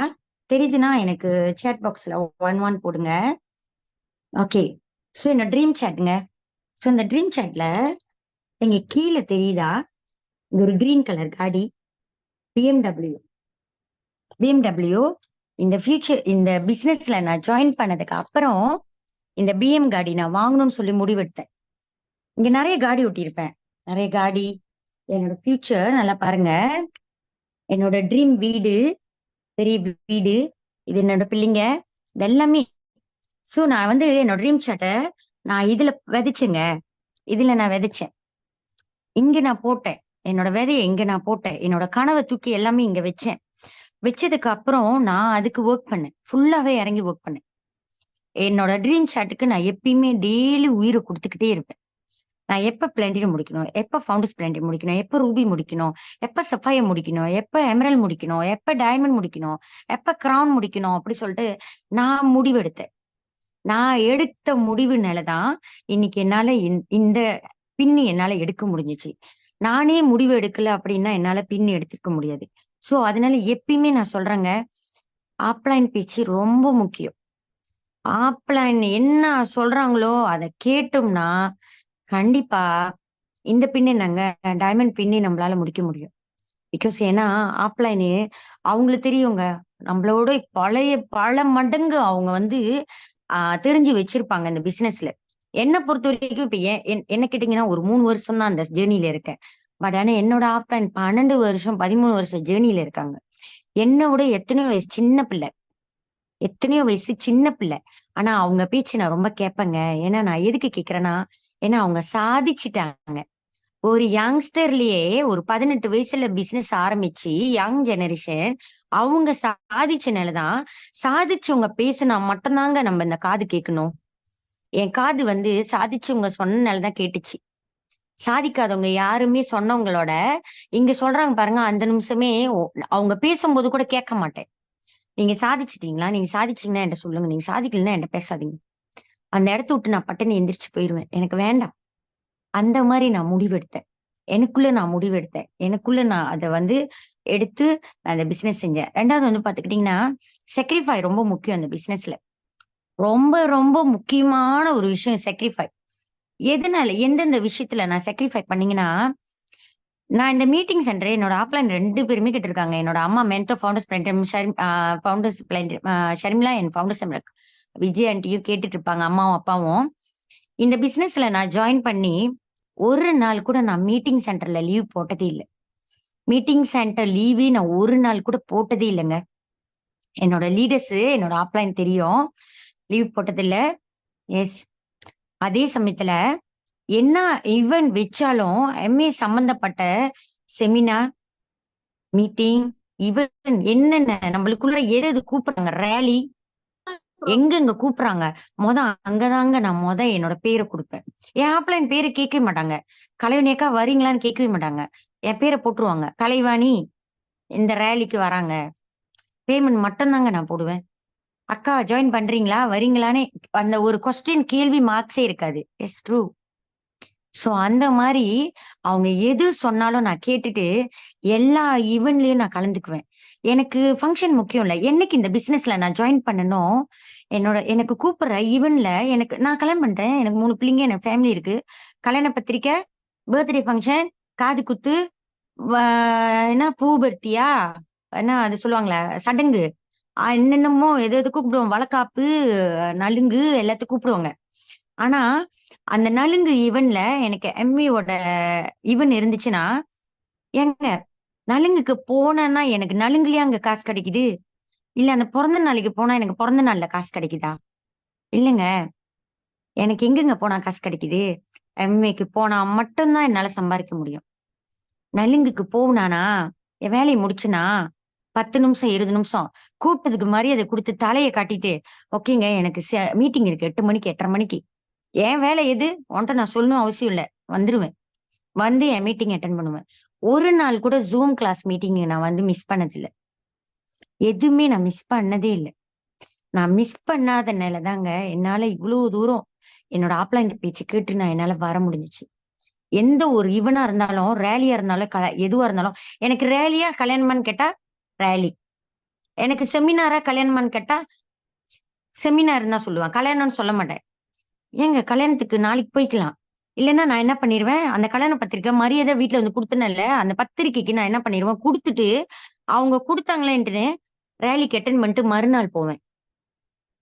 தெரியுதுன்னா எனக்கு சாட் பாக்ஸ்ல 1 போடுங்க. ஓகே. சோ என்னோட ட்ரீம் சாட்ங்க. சோ இந்த ட்ரீம் சாட்ல நீங்க கீழே தெரியுதா? இங்க ஒரு கிரீன் கலர் காடி பிஎம்டபிள்யூ. பிஎம்டபிள்யூ இந்த பிசினஸ்ல நான் ஜாயின் பண்ணதுக்கு அப்புறம் இந்த பிஎம் காடி நான் வாங்கணும்னு சொல்லி முடிவெடுத்தேன். இங்க நிறைய காடி ஒட்டியிருப்பேன். நிறைய காடி. என்னோட ஃபியூச்சர் நல்லா பாருங்க. என்னோட ட்ரீம் வீடு, பெரிய வீடு. இது என்னோட பிள்ளைங்க. இது எல்லாமே. சோ நான் வந்து என்னோட ட்ரீம் சாட்டை நான் இதுல விதைச்சேங்க. இதுல நான் விதைச்சேன். இங்க நான் போட்டேன். என்னோட விதைய இங்க நான் போட்டேன். என்னோட கனவை தூக்கி எல்லாமே இங்க வச்சேன். வச்சதுக்கு அப்புறம் நான் அதுக்கு ஒர்க் பண்ணேன். ஃபுல்லாவே இறங்கி ஒர்க் பண்ணேன். என்னோட ட்ரீம் சாட்டுக்கு நான் எப்பயுமே டெய்லி உயிரை கொடுத்துக்கிட்டே இருப்பேன். நான் எப்ப பிளாட்டினம் முடிக்கணும், எப்ப ஃபவுண்டர்ஸ் பிளாட்டினம் முடிக்கணும், எப்ப ரூபி முடிக்கணும், எப்ப சஃபையா முடிக்கணும், எப்ப எமரல் முடிக்கணும், எப்ப டைமண்ட் முடிக்கணும், எப்ப கிரவுன் முடிக்கணும் அப்படி சொல்லிட்டு நான் முடிவெடுத்தேன். நான் எடுத்த முடிவுனாலதான் இன்னைக்கு என்னால இந்த பின் என்னால எடுக்க முடிஞ்சுச்சு. நானே முடிவு எடுக்கல அப்படின்னா என்னால பின் எடுத்துக்க முடியாது. சோ அதனால எப்பயுமே நான் சொல்றேங்க, ஆப்லைன் பேச்சு ரொம்ப முக்கியம். ஆப்லைன் என்ன சொல்றாங்களோ அதை கேட்டோம்னா கண்டிப்பா இந்த பின்னே நாங்க டைமண்ட் பின்னே நம்மளால முடிக்க முடியும். பிகாஸ் ஏன்னா ஆப்லைனு அவங்களுக்கு தெரியுங்க, நம்மளோட பல மடங்கு அவங்க வந்து தெரிஞ்சு வச்சிருப்பாங்க இந்த பிசினஸ்ல. என்ன பொறுத்த வரைக்கும் இப்ப என்ன கேட்டீங்கன்னா ஒரு 3 வருஷம் தான் அந்த ஜேர்னில இருக்கேன். பட் ஆனா என்னோட ஆப்லைன் 12 வருஷம் 13 வருஷம் ஜேர்னில இருக்காங்க. என்னை விட எத்தனையோ வயசு சின்ன பிள்ளை, எத்தனையோ வயசு சின்ன பிள்ளை. ஆனா அவங்க பேச்சு நான் ரொம்ப கேட்பேங்க. ஏன்னா நான் எதுக்கு கேக்குறேன்னா, ஏன்னா அவங்க சாதிச்சுட்டாங்க. ஒரு யங்ஸ்டர்லயே ஒரு 18 வயசுல பிசினஸ் ஆரம்பிச்சு யங் ஜெனரேஷன் அவங்க சாதிச்சனாலதான், சாதிச்சவங்க பேசினா மட்டும்தாங்க நம்ம இந்த காது கேட்கணும். என் காது வந்து சாதிச்சவங்க சொன்னனாலதான் கேட்டுச்சு. சாதிக்காதவங்க யாருமே சொன்னவங்களோட இங்க சொல்றாங்க பாருங்க, அந்த நிமிஷமே அவங்க பேசும்போது கூட கேட்க மாட்டேன். நீங்க சாதிச்சிட்டீங்களா, நீங்க சாதிச்சீங்கன்னா என்கிட்ட சொல்லுங்க, நீங்க சாதிக்கலன்னா என்கிட்ட பேசாதீங்க. அந்த இடத்த விட்டு நான் பட்டுன்னு எந்திரிச்சு போயிருவேன். எனக்கு வேண்டாம். அந்த மாதிரி நான் முடிவெடுத்தேன். நான் முடிவெடுத்தேன். எனக்குள்ள நான் அத வந்து எடுத்து நான் அந்த பிசினஸ் செஞ்சேன். 2வது வந்து பாத்துக்கிட்டீங்கன்னா, சாக்ரிஃபை ரொம்ப முக்கியம் அந்த பிசினஸ்ல. ரொம்ப ரொம்ப முக்கியமான ஒரு விஷயம் சாக்ரிஃபை. எதனால எந்தெந்த விஷயத்துல நான் சாக்ரிஃபை பண்ணீங்கன்னா, நான் இந்த மீட்டிங் சென்டர் என்னோட ஆப்லைன் 2 பேருமே கேட்டிருக்காங்க. என்னோட அம்மா mentor founders plant founders plant Sharmila and founders Vijay ஆண்டியும் கேட்டுட்டு இருப்பாங்க, அம்மாவும் அப்பாவும். இந்த பிசினஸ்ல நான் ஜாயின் பண்ணி ஒரு நாள் கூட நான் மீட்டிங் சென்டர்ல லீவ் போட்டதே இல்ல. மீட்டிங் சென்டர் லீவே நான் ஒரு நாள் கூட போட்டதே இல்லைங்க. என்னோட லீடர்ஸ் என்னோட ஆப்லைன் தெரியும். லீவ் போட்டதில்ல. எஸ். அதே சமயத்துல என்ன ஈவென்ட் வச்சாலும் எம்ஏ சம்பந்தப்பட்ட செமினார், மீட்டிங், ஈவென்ட் என்னென்ன நம்மளுக்குள்ள எது எது கூப்பிடுறாங்க, ரேலி எங்கெங்க கூப்பிடுறாங்க, அங்கதாங்க நான் என்னோட பேரை கொடுப்பேன். என் ஆப்லைன் பேரை கேட்கவே மாட்டாங்க. கலைவணியக்கா வரீங்களான்னு கேட்கவே மாட்டாங்க. என் பேரை போட்டுருவாங்க. கலைவாணி இந்த ரேலிக்கு வராங்க. பேமெண்ட் மட்டும்தாங்க நான் போடுவேன். அக்கா ஜாயின் பண்றீங்களா, வரீங்களான்னு அந்த ஒரு கொஸ்டின் கேள்வி மார்க்ஸே இருக்காது. It's true. சோ அந்த மாதிரி அவங்க எது சொன்னாலும் நான் கேட்டுட்டு எல்லா ஈவென்ட்லயும் நான் கலந்துக்குவேன். எனக்கு ஃபங்க்ஷன் முக்கியம் இல்ல. என்னைக்கு இந்த பிசினஸ்ல நான் ஜாயின் பண்ணணும், எனக்கு கூப்பிடுற ஈவென்ட்ல நான் கல்யாணம் பண்ணிட்டேன். எனக்கு 3 பிள்ளைங்க, எனக்கு ஃபேமிலி இருக்கு. கல்யாண பத்திரிக்கை, பர்த்டே ஃபங்க்ஷன், காது குத்து, என்ன பூபர்த்தியா, என்ன அது சொல்லுவாங்களே சடங்கு, என்னென்னமோ எது எது கூப்பிடுவோம், வளக்காப்பு, நலுங்கு எல்லாத்துக்கும் கூப்பிடுவாங்க. ஆனா அந்த நலுங்கு ஈவென்ட்ல எனக்கு எம்ஏவோட ஈவென்ட் இருந்துச்சுன்னா, ஏங்க நலுங்குக்கு போனேன்னா எனக்கு நலுங்குலயே அங்க காசு கிடைக்குது, இல்ல அந்த பிறந்த நாளைக்கு போனா எனக்கு பிறந்த நாள்ல காசு கிடைக்குதா? இல்லைங்க. எனக்கு எங்கெங்க போனா காசு கிடைக்குது? எம்ஏக்கு போனா மட்டும்தான் என்னால சம்பாதிக்க முடியும். நலுங்குக்கு போனானா என் வேலையை முடிச்சுனா 10 நிமிஷம் 20 நிமிஷம் கூப்பிட்டதுக்கு மரியாதை கொடுத்து தலையை காட்டிட்டு, ஓகேங்க எனக்கு மீட்டிங் இருக்கு 8 மணிக்கு 8:30 மணிக்கு, என் வேலை எது உன்கிட்ட நான் சொல்லணும் அவசியம் இல்ல, வந்துருவேன். வந்து என் மீட்டிங் அட்டென்ட் பண்ணுவேன். ஒரு நாள் கூட ஜூம் கிளாஸ் மீட்டிங் நான் வந்து மிஸ் பண்ணதில்லை. எதுவுமே நான் மிஸ் பண்ணதே இல்லை. நான் மிஸ் பண்ணாதனால தாங்க என்னால இவ்வளவு தூரம் என்னோட ஆப்லைன் பேச்சு கேட்டு நான் என்னால வர முடிஞ்சுச்சு. எந்த ஒரு ஈவனா இருந்தாலும், ரேலியா இருந்தாலும், எதுவா இருந்தாலும், எனக்கு ரேலியா கல்யாணமான்னு கேட்டா ரேலி, எனக்கு செமினாரா கல்யாணமான்னு கேட்டா செமினார் தான் சொல்லுவேன். கல்யாணம்னு சொல்ல மாட்டேன். ஏங்க கல்யாணத்துக்கு நாளைக்கு போய்க்கலாம். இல்லைன்னா நான் என்ன பண்ணிருவேன், அந்த கல்யாண பத்திரிக்கை மரியாதை வீட்டுல வந்து கொடுத்தனல்ல, அந்த பத்திரிக்கைக்கு நான் என்ன பண்ணிருவேன், கொடுத்துட்டு அவங்க கொடுத்தாங்களேன்ட்டு ரேலிக்கு அட்டென்ட் பண்ணிட்டு மறுநாள் போவேன்.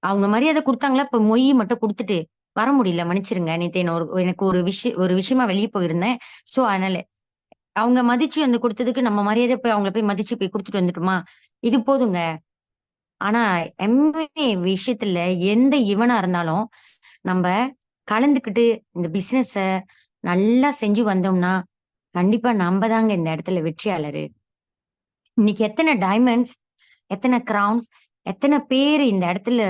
அவங்க மரியாதை கொடுத்தாங்களா, இப்ப மொய் மட்டும் கொடுத்துட்டு வர முடியல, மன்னிச்சிருங்க. நேத்து எனக்கு ஒரு விஷயமா வெளியே போயிருந்தேன். சோ அதனால அவங்க மதிச்சு வந்து கொடுத்ததுக்கு நம்ம மரியாதை போய் அவங்கள போய் மதிச்சு போய் கொடுத்துட்டு வந்துட்டோமா, இது போதுங்க. ஆனா எம்ஏ விஷயத்துல எந்த இவனா இருந்தாலும் நம்ம கலந்துக்கிட்டு இந்த பிசினஸ நல்லா செஞ்சு வந்தோம்னா கண்டிப்பா நம்ம தாங்க இந்த இடத்துல வெற்றியாளரு. இன்னைக்கு எத்தனை டைமண்ட்ஸ், எத்தனை கிரவுன்ஸ், எத்தனை பேர் இந்த இடத்துல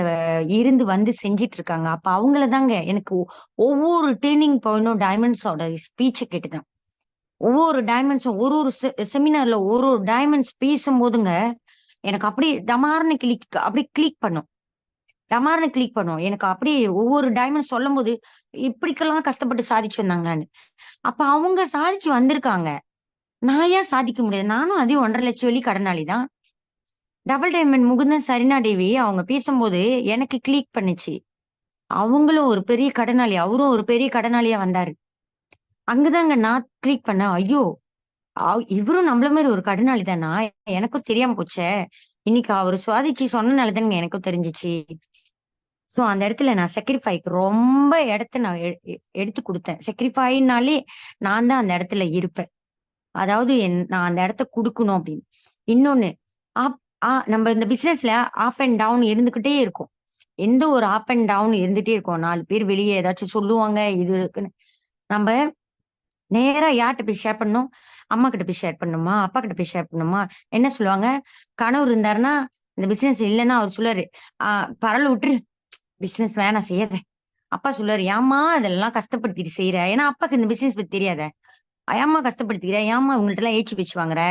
இருந்து வந்து செஞ்சிட்டு இருக்காங்க. அப்ப அவங்கள தாங்க எனக்கு ஒவ்வொரு டேர்னிங் பாயிண்டும் டைமண்ட்ஸோட ஸ்பீச்ச கேட்டுதான். ஒவ்வொரு டைமண்ட்ஸும் ஒரு ஒரு செமினார்ல ஒரு ஒரு டைமண்ட்ஸ் பேசும்போதுங்க எனக்கு அப்படியே டமார்னு அப்படியே கிளிக் பண்ணும். டமார்னு கிளிக் பண்ணும். எனக்கு அப்படியே ஒவ்வொரு டைமண்ட் சொல்லும்போது, இப்படிக்கெல்லாம் கஷ்டப்பட்டு சாதிச்சு வந்தாங்களான்னு. அப்ப அவங்க சாதிச்சு வந்திருக்காங்க. நான் ஏன் சாதிக்க முடியாது? நானும் அதே 1,50,000 வெள்ளி கடனாளி தான். டபுள் டைமண்ட் முகுந்தன், சரினா தேவி அவங்க பேசும்போது எனக்கு கிளிக் பண்ணுச்சு. அவங்களும் ஒரு பெரிய கடனாளி. அவரும் ஒரு பெரிய கடனாளியா வந்தாரு. அங்கதாங்க நான் கிளிக் பண்ணேன். ஐயோ! இவரும் நம்மள மாரி ஒரு கடனாளி தானா? எனக்கும் தெரியாம போச்சே! இன்னைக்கு அவரு சுவாதிச்சு சொன்னனால தானங்க எனக்கும் தெரிஞ்சுச்சு. சோ அந்த இடத்துல நான் சாக்ரிஃபைக்கு ரொம்ப இடத்த நான் எடுத்து குடுத்தேன். சாக்ரிஃபைனாலே நான் தான் அந்த இடத்துல இருப்பேன். அதாவது நான் அந்த இடத்த குடுக்கணும் அப்படின்னு. இன்னொன்னு, அப் நம்ம இந்த பிசினஸ்ல அப் அண்ட் டவுன் இருந்துகிட்டே இருக்கும். எந்த ஒரு அப் அண்ட் டவுன் இருந்துட்டே இருக்கும். 4 பேர் வெளிய ஏதாச்சும் சொல்லுவாங்க, இது இருக்குன்னு. நம்ப நேரா யார்ட்ட போய் ஷேர் பண்ணணும்? அம்மா கிட்ட போய் ஷேர் பண்ணணுமா? அப்பா கிட்ட போய் ஷேர் பண்ணணுமா? என்ன சொல்லுவாங்க? கணவர் இருந்தாருன்னா, இந்த பிசினஸ் இல்லன்னா அவரு சொல்லுவாரு, "ஆ பரவால்ல விட்டுரு. பிசினஸ் வேணாம் செய்யாத." அப்பா சொல்லுவாரு, "ஏம்மா இதெல்லாம் கஷ்டப்படுத்திட்டு செய்ற?" ஏன்னா அப்பாக்கு இந்த பிசினஸ் பத்தி தெரியாதே. "ஏம்மா கஷ்டப்படுத்திக்கிற? ஏம்மா இவங்கள்ட்டலாம் ஏச்சு பேச்சு வாங்குற?"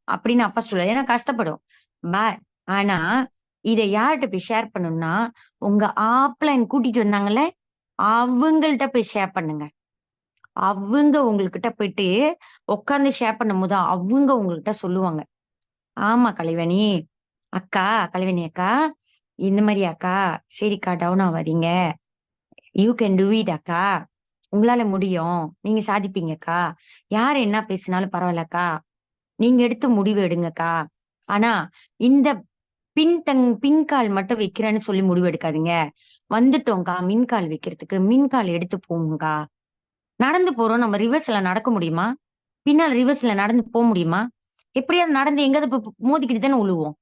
அப்படின்னு அப்பா சொல்லுவாரு. ஏன்னா கஷ்டப்படும். பட் ஆனா, இத யார்ட்ட போய் ஷேர் பண்ணணும்னா, உங்க ஆப்லைன் கூட்டிட்டு வந்தாங்கல்ல, அவங்கள்ட்ட போய் ஷேர் பண்ணுங்க. அவங்க உங்ககிட்ட போயிட்டு உட்கார்ந்து ஷேர் பண்ணும்போது, அவங்க உங்ககிட்ட சொல்லுவாங்க. "ஆமா கலைவாணி, அக்கா, கலைவாணி அக்கா, இந்த மாரி அக்கா, சரிக்கா டவுன் ஆவாதீங்க. யூ கேன் டூ இட் அக்கா. உங்களால முடியும். நீங்க சாதிப்பீங்கக்கா. யார் என்ன பேசினாலும் பரவாயில்லக்கா. நீங்க எடுத்த முடிவு எடுங்கக்கா. ஆனா, இந்த பின்கால் மட்டும் வைக்கிறேன்னு சொல்லி முடிவு எடுக்காதீங்க. வந்துட்டோம்க்கா மின்கால் வைக்கிறதுக்கு. மின்கால் எடுத்து போங்கக்கா. நடந்து போறோம். நம்ம ரிவர்ஸ்ல நடக்க முடியுமா? பின்னால ரிவர்ஸ்ல நடந்து முடியுமா? எப்படியாவது நடந்து எங்கயாவது மோதிக்கிட்டு தானே உழுவோம்.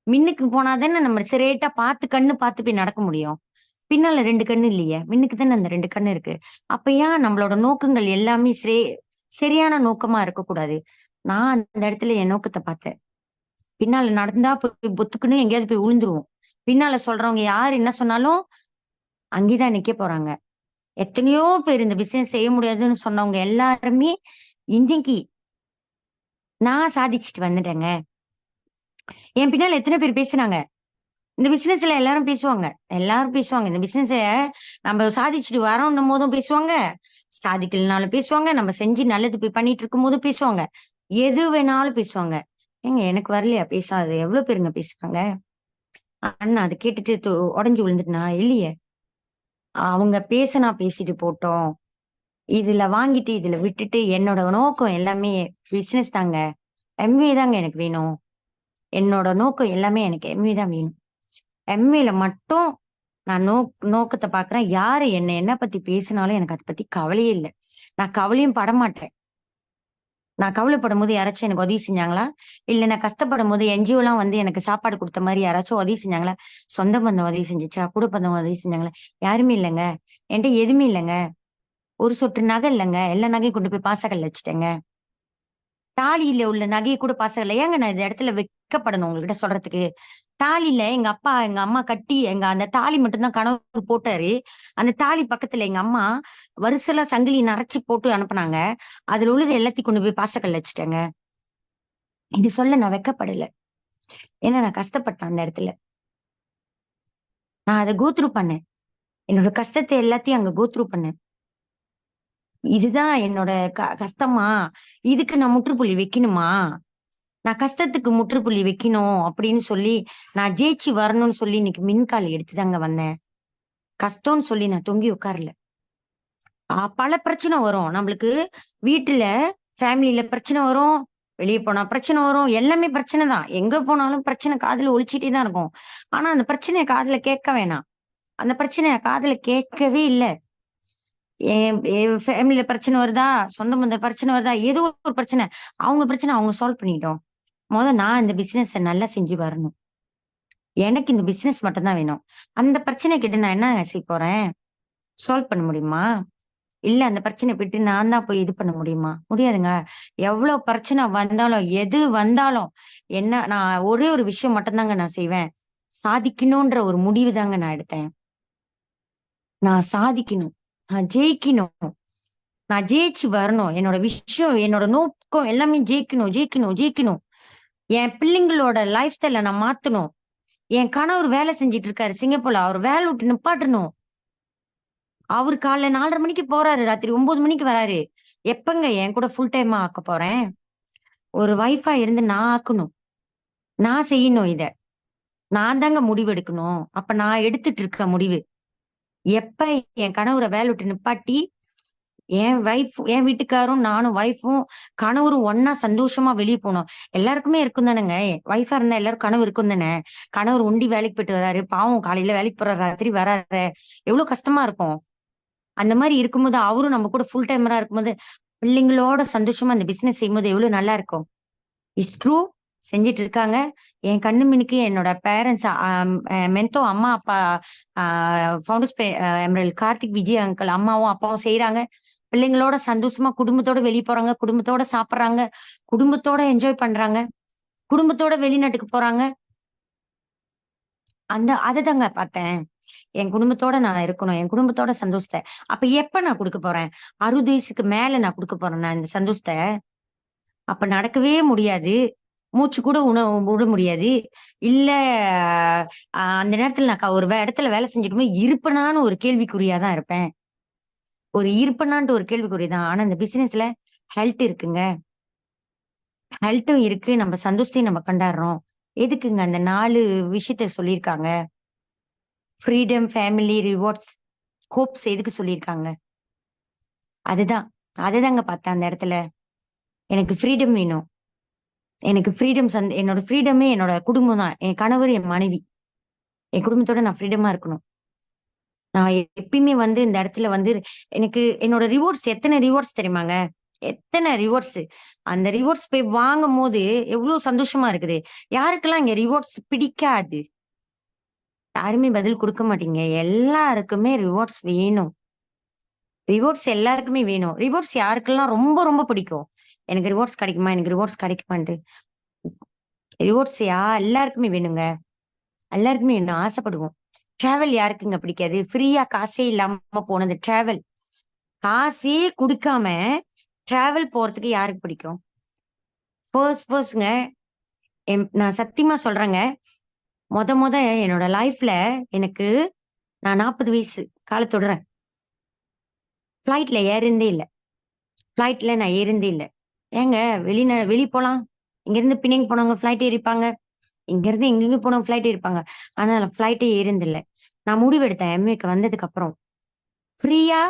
மின்னுக்கு போனா தானே நம்ம ஸ்ட்ரெயிட்டா கண்ணு பார்த்து போய் நடக்க முடியும். பின்னால 2 கண்ணு இல்லையே. மின்னுக்கு தானே அந்த 2 கண்ணு இருக்கு. அப்ப ஏன் நம்மளோட நோக்கங்கள் எல்லாமே சரியான நோக்கமா இருக்கக்கூடாது? நான் அந்த இடத்துல என் நோக்கத்த பார்த்தேன். பின்னால நடந்தா போய் பொத்துக்குன்னு எங்கேயாவது போய் விழுந்துருவோம். பின்னால சொல்றவங்க யாரு என்ன சொன்னாலும் அங்கேதான் நிக்க போறாங்க. எத்தனையோ பேர் இந்த பிசினஸ் செய்ய முடியாதுன்னு சொன்னவங்க எல்லாருமே இன்னைக்கு நான் சாதிச்சுட்டு வந்துட்டேங்க. என் பின்னால எத்தனை பேர் பேசுனாங்க. இந்த பிசினஸ்ல எல்லாரும் பேசுவாங்க. எல்லாரும் பேசுவாங்க. இந்த பிசினஸ நம்ம சாதிச்சுட்டு வரோன்னும் போதும் பேசுவாங்க. சாதிக்கலனாலும் பேசுவாங்க. நம்ம செஞ்சு நல்லது போய் பண்ணிட்டு இருக்கும்போதும் பேசுவாங்க. எது வேணாலும் பேசுவாங்க. ஏங்க எனக்கு வரலையா பேசாதது? எவ்வளவு பேருங்க பேசுறாங்க? அண்ணா அத கேட்டுட்டு உடைஞ்சு விழுந்துட்டனா? இல்லையே. அவங்க பேசுனா பேசிட்டு போட்டோம். இதுல வாங்கிட்டு, இதுல விட்டுட்டு என்னோட நோக்கம் எல்லாமே பிசினஸ் தாங்க. எம்வே தாங்க எனக்கு வேணும். என்னோட நோக்கம் எல்லாமே எனக்கு எம்வே தான் வேணும். எம்வேல மட்டும் நான் நோக்கத்த பாக்குறேன். யாரு என்ன பத்தி பேசினாலும் எனக்கு அத பத்தி கவலையே இல்ல. நான் கவலையும் படமாட்டேன். நான் கவலைப்படும்போது யாராச்சும் எனக்கு உதவி செஞ்சாங்களா? இல்ல நான் கஷ்டப்படும்போது என்ஜிஓலாம் வந்து எனக்கு சாப்பாடு குடுத்த மாரி யாராச்சும் உதவி செஞ்சாங்களா? சொந்த பந்தம் உதவி செஞ்சுச்சா? கூட பிறந்தவங்க உதவி செஞ்சாங்களா? யாருமே இல்லங்க. என்ட்ட எதுவுமே இல்லங்க. ஒரு சொட்டு நகை இல்லங்க. எல்லா நகையும் கொண்டு போய் பாசக்கல்ல வச்சுட்டேங்க. தாலியில உள்ள நகைய கூட பாசக்கல்ல ஏங்க நான் இந்த இடத்துல வெட்கப்படணும் உங்ககிட்ட சொல்றதுக்கு? தாலில எங்க அப்பா, எங்க அம்மா கட்டி அந்த தாலி மட்டும் தான் கணவர் போட்டாரு. அந்த தாலி பக்கத்துல எங்க அம்மா வரிசலா சங்கிலி நெறச்சு போட்டு அனுப்புனாங்க. அதுல உள்ளது எல்லாத்தையும் கொண்டு போய் பாசக்கல்ல வச்சுட்டேங்க. இது சொல்ல நான் வெட்கப்படல. ஏன்னா நான் கஷ்டப்பட்டேன் அந்த இடத்துல. நான் அத கோ த்ரூ பண்ணேன். என்னோட கஷ்டத்த எல்லாத்தையும் அங்க கோ த்ரூ பண்ணேன். இதுதான் என்னோட கஷ்டமா? இதுக்கு நான் முற்றுப்புள்ளி வைக்கணுமா? நான் கஷ்டத்துக்கு முற்றுப்புள்ளி வைக்கணும் அப்படின்னு சொல்லி, நான் ஜெயிச்சு வரணும்னு சொல்லி இன்னைக்கு மின்கால் எடுத்துதாங்க வந்தேன். கஷ்டம்னு சொல்லி நான் தொங்கி உட்காரல. பல பிரச்சனை வரும். நம்மளுக்கு வீட்டுல, ஃபேமிலில பிரச்சனை வரும். வெளிய போனா பிரச்சனை வரும். எல்லாமே பிரச்சனை தான். எங்க போனாலும் பிரச்சனை காதுல ஒலிச்சுட்டே தான் இருக்கும். ஆனா அந்த பிரச்சனைய காதுல கேட்க வேணாம். அந்த பிரச்சனைய காதுல கேட்கவே இல்ல. என் ஃபேமிலில பிரச்சனை வருதா? சொந்த பந்த பிரச்சனை வருதா? ஏதோ ஒரு பிரச்சனை. அவங்க பிரச்சனை அவங்க சால்வ் பண்ணிக்கிட்டோம். நான் இந்த பிசினஸ நல்லா செஞ்சு வரணும். எனக்கு இந்த பிசினஸ் மட்டும் தான் வேணும். அந்த பிரச்சனை கிட்ட நான் என்ன செய்ய போறேன்? சால்வ் பண்ண முடியுமா? இல்ல அந்த பிரச்சனைய போயிட்டு நான் தான் போய் இது பண்ண முடியுமா? முடியாதுங்க. எவ்வளவு பிரச்சனை வந்தாலும், எது வந்தாலும், நான் ஒரே ஒரு விஷயம் மட்டும் தாங்க நான் செய்வேன். சாதிக்கணும்ன்ற ஒரு முடிவு தாங்க நான் எடுத்தேன். நான் சாதிக்கணும், நான் ஜெயிக்கணும், நான் ஜெயிச்சு வரணும். என்னோட விஷயம், என்னோட நோக்கம் எல்லாமே ஜெயிக்கணும், ஜெயிக்கணும், ஜெயிக்கணும். என் பிள்ளைங்களோட லைஃப் ஸ்டைல நான் மாத்தணும். என் கணவர் வேலை செஞ்சுட்டு இருக்காரு சிங்கப்பூர்ல. அவர் வேலை விட்டு நிப்பாட்டணும். அவரு காலைல 4:30 மணிக்கு போறாரு. ராத்திரி 9 மணிக்கு வராரு. எப்பங்க என் கூட ஃபுல் டைமா ஆக்க போறேன்? ஒரு வைஃபா இருந்து நான் ஆக்கணும். நான் செய்யணும் இத. நான் தாங்க முடிவு எடுக்கணும். அப்ப நான் எடுத்துட்டு இருக்க முடிவு. எப்ப என் கணவர வேலை விட்டு நிப்பாட்டி, என் வீட்டுக்காரும், நானும் வைஃப்பும், கணவரும் ஒண்ணா சந்தோஷமா வெளிய போனோம். எல்லாருக்குமே இருக்கும் தானங்க. வைஃபா இருந்தா எல்லாரும் கனவு இருக்கும் தானே. கணவர் ஒண்டி வேலைக்கு போயிட்டு வராரு. பாவம் காலையில வேலைக்கு போறாரு, ராத்திரி வராரு. எவ்வளவு கஷ்டமா இருக்கும். அந்த மாரி இருக்கும்போது, அவரும் நம்ம கூட ஃபுல் டைமரா இருக்கும்போது, பிள்ளைங்களோட சந்தோஷமா அந்த பிசினஸ் செய்யும்போது எவ்வளவு நல்லா இருக்கும். It's true. செஞ்சுட்டு இருக்காங்க. என் கண்ணு மினுக்கு என்னோட பேரண்ட்ஸ் மென்டோ அம்மா, அப்பா, uh founders emerald Karthik Vijay uncle அம்மாவும், அப்பாவும் செய்றாங்க. பிள்ளைங்களோட சந்தோஷமா குடும்பத்தோட வெளிய போறாங்க. குடும்பத்தோட சாப்பிடுறாங்க. குடும்பத்தோட என்ஜாய் பண்றாங்க. குடும்பத்தோட வெளிநாட்டுக்கு போறாங்க. அததாங்க பார்த்தேன். என் குடும்பத்தோட நான் இருக்கணும். என் குடும்பத்தோட சந்தோஷத்த. அப்ப எப்ப நான் குடுக்க போறேன்? 60 வயசுக்கு மேல நான் குடுக்க போறேனா இந்த சந்தோஷத்த? அப்ப நடக்கவே முடியாது. மூச்சு கூட விட முடியாது. இல்ல அந்த நேரத்துல நான் ஒரு இடத்துல வேலை செஞ்சுட்டுமே இருப்பனான்னு ஒரு கேள்விக்குறியா தான் இருப்பேன். இருப்பனான்ட்டு ஒரு கேள்விக்குறி தான். ஆனா இந்த பிசினஸ்ல ஹெல்த் இருக்குங்க. ஹெல்த்தும் இருக்கு. நம்ம சந்தோஷத்தையும் நம்ம கொண்டாடுறோம். எதுக்குங்க அந்த 4 விஷயத்த சொல்லியிருக்காங்க. ஃப்ரீடம், ஃபேமிலி, ரிவார்ட்ஸ், ஹோப்ஸ் எதுக்கு சொல்லியிருக்காங்க? அதுதான். அததாங்க பார்த்தேன் அந்த இடத்துல. எனக்கு ஃப்ரீடம் வேணும். எனக்கு ஃப்ரீடம் என்னோட ஃப்ரீடமே என்னோட குடும்பம் தான். என் கணவர், என் மனைவி. என் குடும்பத்தோட நான் ஃப்ரீடமா இருக்கணும். நான் எப்பயுமே இந்த இடத்துல எனக்கு என்னோட ரிவார்ட்ஸ் எத்தன ரிவார்ட்ஸ் தெரியுமாங்க? எத்தன ரிவார்ட்ஸ். அந்த ரிவார்ட்ஸ் போய் வாங்கும்போது எவ்ளோ சந்தோஷமா இருக்குது. யாருக்கெல்லாம் இங்க ரிவார்ட்ஸ் பிடிக்காது? யாருமே பதில் குடுக்க மாட்டீங்க. எல்லாருக்குமே ரிவார்ட்ஸ் வேணும். ரிவார்ட்ஸ் எல்லாருக்குமே வேணும். ரிவார்ட்ஸ் யாருக்கெல்லாம் ரொம்ப ரொம்ப பிடிக்கும்? எனக்கு ரிவார்ட்ஸ் கிடைக்குமா? எனக்கு ரிவார்ட்ஸ் கிடைக்குமான்ட்டு. ரிவார்ட்ஸ் எல்லாருக்குமே வேணுங்க. எல்லாருக்குமே வேணும். ஆசைப்படுவோம். டிராவல் யாருக்குங்க பிடிக்காது? ஃப்ரீயா காசே இல்லாம போனது டிராவல். காசே குடுக்காம டிராவல் போறதுக்கு யாருக்கு பிடிக்கும்? ஃபர்ஸ்ட்ங்க நான் சத்தியமா சொல்றேங்க. மொத என்னோட லைஃப்ல எனக்கு நான் 40 வயசு கால தொடுறேன். ஃப்ளைட்ல ஏறுனதே இல்ல. ஃப்ளைட்ல நான் ஏறுனதே இல்ல. ஏங்க வெளிய போலாம். இங்கருந்து பின்னிங் போனவங்க ஃப்ளைட் ஏறிப்பாங்க. இங்கருந்து எங்கெங்க போனவங்க ஃப்ளைட் ஏறிப்பாங்க. ஆனா நான் ஃப்ளைட்டே ஏறுனதில்ல. நான் முடிவெடுத்தேன் எம்.ஏ.க்கு வந்ததுக்கு அப்புறம். ஃப்ரீயா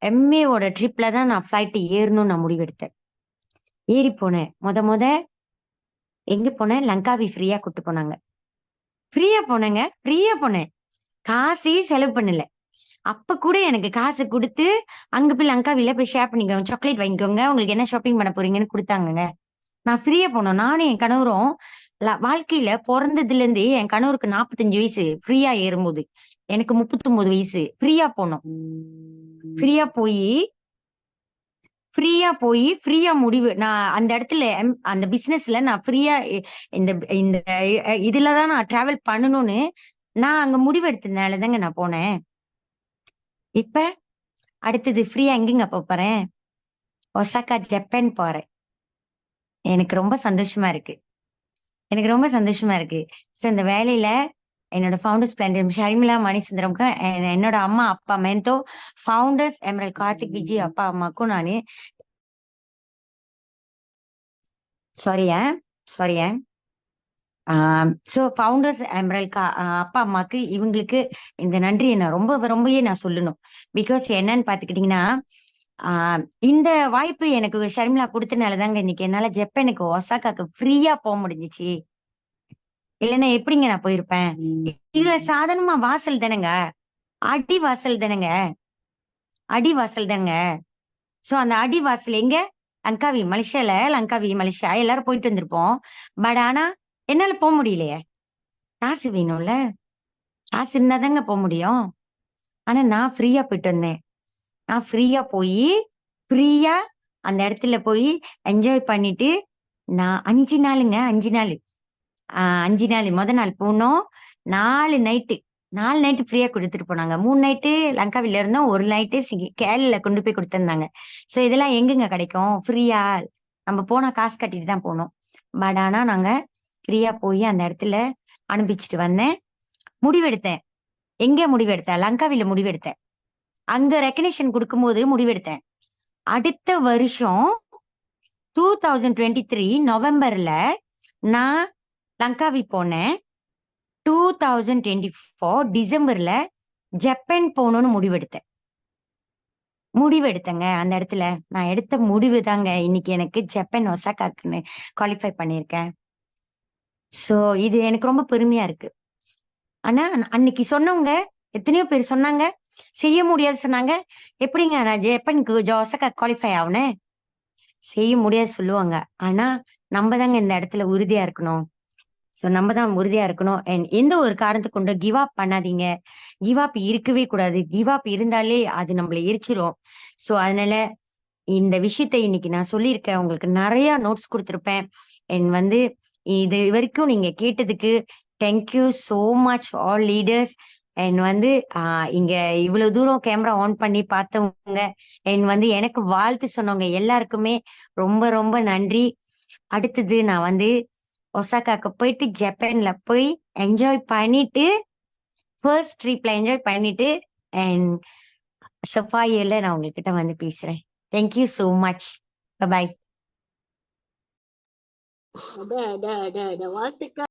எம்.ஏ.வோட ட்ரிப்ல தான் நான் ஃப்ளைட் ஏறணும்னு நான் முடிவெடுத்தேன். ஏறி போனேன். மொத எங்க போனேன்? லங்காவி ஃப்ரீயா கூட்டு போனாங்க. ஃப்ரீயா போனேங்க. ஃப்ரீயா போனேன். காசே செலவு பண்ணல. அப்ப கூட எனக்கு காசு குடுத்து, அங்க போய் லங்காவில போய் ஷேர் பண்ணிக்கோங்க. சாக்லேட் வாங்கிக்கோங்க. உங்களுக்கு என்ன ஷாப்பிங் பண்ண போறீங்கன்னு குடுத்தாங்கங்க. நான் ஃப்ரீயா போனோம். நானும் என் கணவரும் வாழ்க்கையில பொறந்ததுலேருந்தே என் கணவருக்கு 45 வயசு ஃப்ரீயா ஏறும்போது. எனக்கு 39 வயசு. ஃப்ரீயா போனோம். ஃப்ரீயா போயி ஃப்ரீயா முடிவு நான் அந்த இடத்துல அந்த பிசினஸ்ல நான் ஃப்ரீயா இந்த இந்த இதுல தான் நான் டிராவல் பண்ணணும்னு நான் அங்க முடிவு எடுத்ததுனால தாங்க நான் போனேன். இப்ப அடுத்தது ஃப்ரீயா எங்கேங்க போறேன்? ஒசாகா ஜப்பான் போறேன். எனக்கு ரொம்ப சந்தோஷமா இருக்கு. எனக்கு ரொம்ப சந்தோஷமா இருக்கு. சோ இந்த வேலையில என்னோட ஃபவுண்டர்ஸ் பிளான் ஷர்மிளா மணிசுந்தரம்க்கு என்னோட அம்மா, அப்பா மென்டோ ஃபவுண்டர்ஸ் எமரல் கார்த்திக் விஜய் அப்பா, அம்மாக்கும் நானு சாரியா சாரியா சோ ஃபவுண்டர்ஸ் எமரல் அப்பா, அம்மாக்கு இவங்களுக்கு இந்த நன்றிய நான் ரொம்பவே நான் சொல்லணும். பிகாஸ் என்னன்னு பாத்துக்கிட்டீங்கன்னா, இந்த வாய்ப்பு எனக்கு ஷர்மிளா குடுத்தனால தாங்க இன்னைக்கு என்னால ஜப்பானுக்கு ஒசாகாக்கு ஃப்ரீயா போ முடிஞ்சுச்சு. இல்லன்னா எப்படிங்க நான் போயிருப்பேன்? இதுல சாதாரணமா வாசல் தானேங்க. அடி வாசல் தானேங்க. அடி வாசல் தானேங்க. சோ அந்த அடி வாசல் எங்க? லங்காவி, மலேசியா எல்லாரும் போயிட்டு வந்திருப்போம். பட் ஆனா என்னால போ முடியலையே. காசு வேணும்ல. காசு இருந்தா தாங்க போ முடியும். ஆனா நான் ஃப்ரீயா போயிட்டு வந்தேன். நான் ஃப்ரீயா அந்த இடத்துல போய் என்ஜாய் பண்ணிட்டு நான் 5 நாளுங்க 5 நாள். 5 நாள். மொத நாள் போனோம். 4 நைட்டு 4 நைட்டு ஃப்ரீயா குடுத்துட்டு போனாங்க. 3 நைட்டு லங்காவில இருந்தோம். 1 நைட்டு கேரளால கொண்டு போய் குடுத்திருந்தாங்க. சோ இதெல்லாம் எங்கங்க கிடைக்கும்? ஃப்ரீயா? நம்ம போனா காசு கட்டிட்டு தான் போணும். பட் ஆனா நாங்க ஃப்ரீயா போய் அந்த இடத்துல அனுபவிச்சுட்டு வந்தேன். முடிவெடுத்தேன். எங்க முடிவெடுத்தேன்? லங்காவில முடிவெடுத்தேன். அங்க ரெகக்னிஷன் குடுக்கும்போது முடிவெடுத்தேன். அடுத்த வருஷம் 2023 நவம்பர்ல நான் லங்காவி போனேன். 2024 டிசம்பர்ல ஜப்பான் போகணும்னு முடிவெடுத்தேங்க. அந்த இடத்துல நான் எடுத்த முடிவு தாங்க இன்னைக்கு எனக்கு ஜப்பான் ஒசாகாக்குன்னு குவாலிஃபை பண்ணியிருக்கேன். சோ இது எனக்கு ரொம்ப பெருமையா இருக்கு. ஆனா அன்னைக்கு சொன்னவங்க எத்தனையோ பேர் சொன்னாங்க, செய்ய முடியாது சொன்னாங்க. எப்படிங்க நான் ஜப்பானுக்கு ஒசாகா குவாலிஃபை ஆகுனேன்? செய்ய முடியாது சொல்லுவாங்க. ஆனா நம்ம தாங்க இந்த இடத்துல உறுதியா இருக்கணும். சோ நம்ம தான் உறுதியா இருக்கணும். அண்ட் எந்த ஒரு காரணத்த கொண்டும் கிவ் அப் பண்ணாதீங்க. கிவ் அப் இருக்கவே கூடாது. கிவ் அப் இருந்தாலே அது நம்மள எரிச்சிரும். சோ அதனால இந்த விஷயத்த இன்னைக்கு நான் சொல்லியிருக்கேன். உங்களுக்கு நெறைய நோட்ஸ் குடுத்திருப்பேன். அண்ட் வந்து இது வரைக்கும் நீங்க கேட்டதுக்கு thank you so much all leaders. And வந்து இங்க இவ்வளவு தூரம் கேமரா ஆன் பண்ணி பார்த்தவங்க, அண்ட் வந்து எனக்கு வாழ்த்து சொன்னவங்க எல்லாருக்குமே ரொம்ப ரொம்ப நன்றி. அடுத்தது நான் வந்து ஒசாகாக்கு போயிட்டு ஜப்பான்ல போய் என்ஜாய் பண்ணிட்டு ஃபர்ஸ்ட் ட்ரிப்ல என்ஜாய் பண்ணிட்டு அண்ட் சஃபாயில நான் உங்ககிட்ட வந்து பேசுறேன். Thank you so much. Bye. வாழ்த்துக்கள்.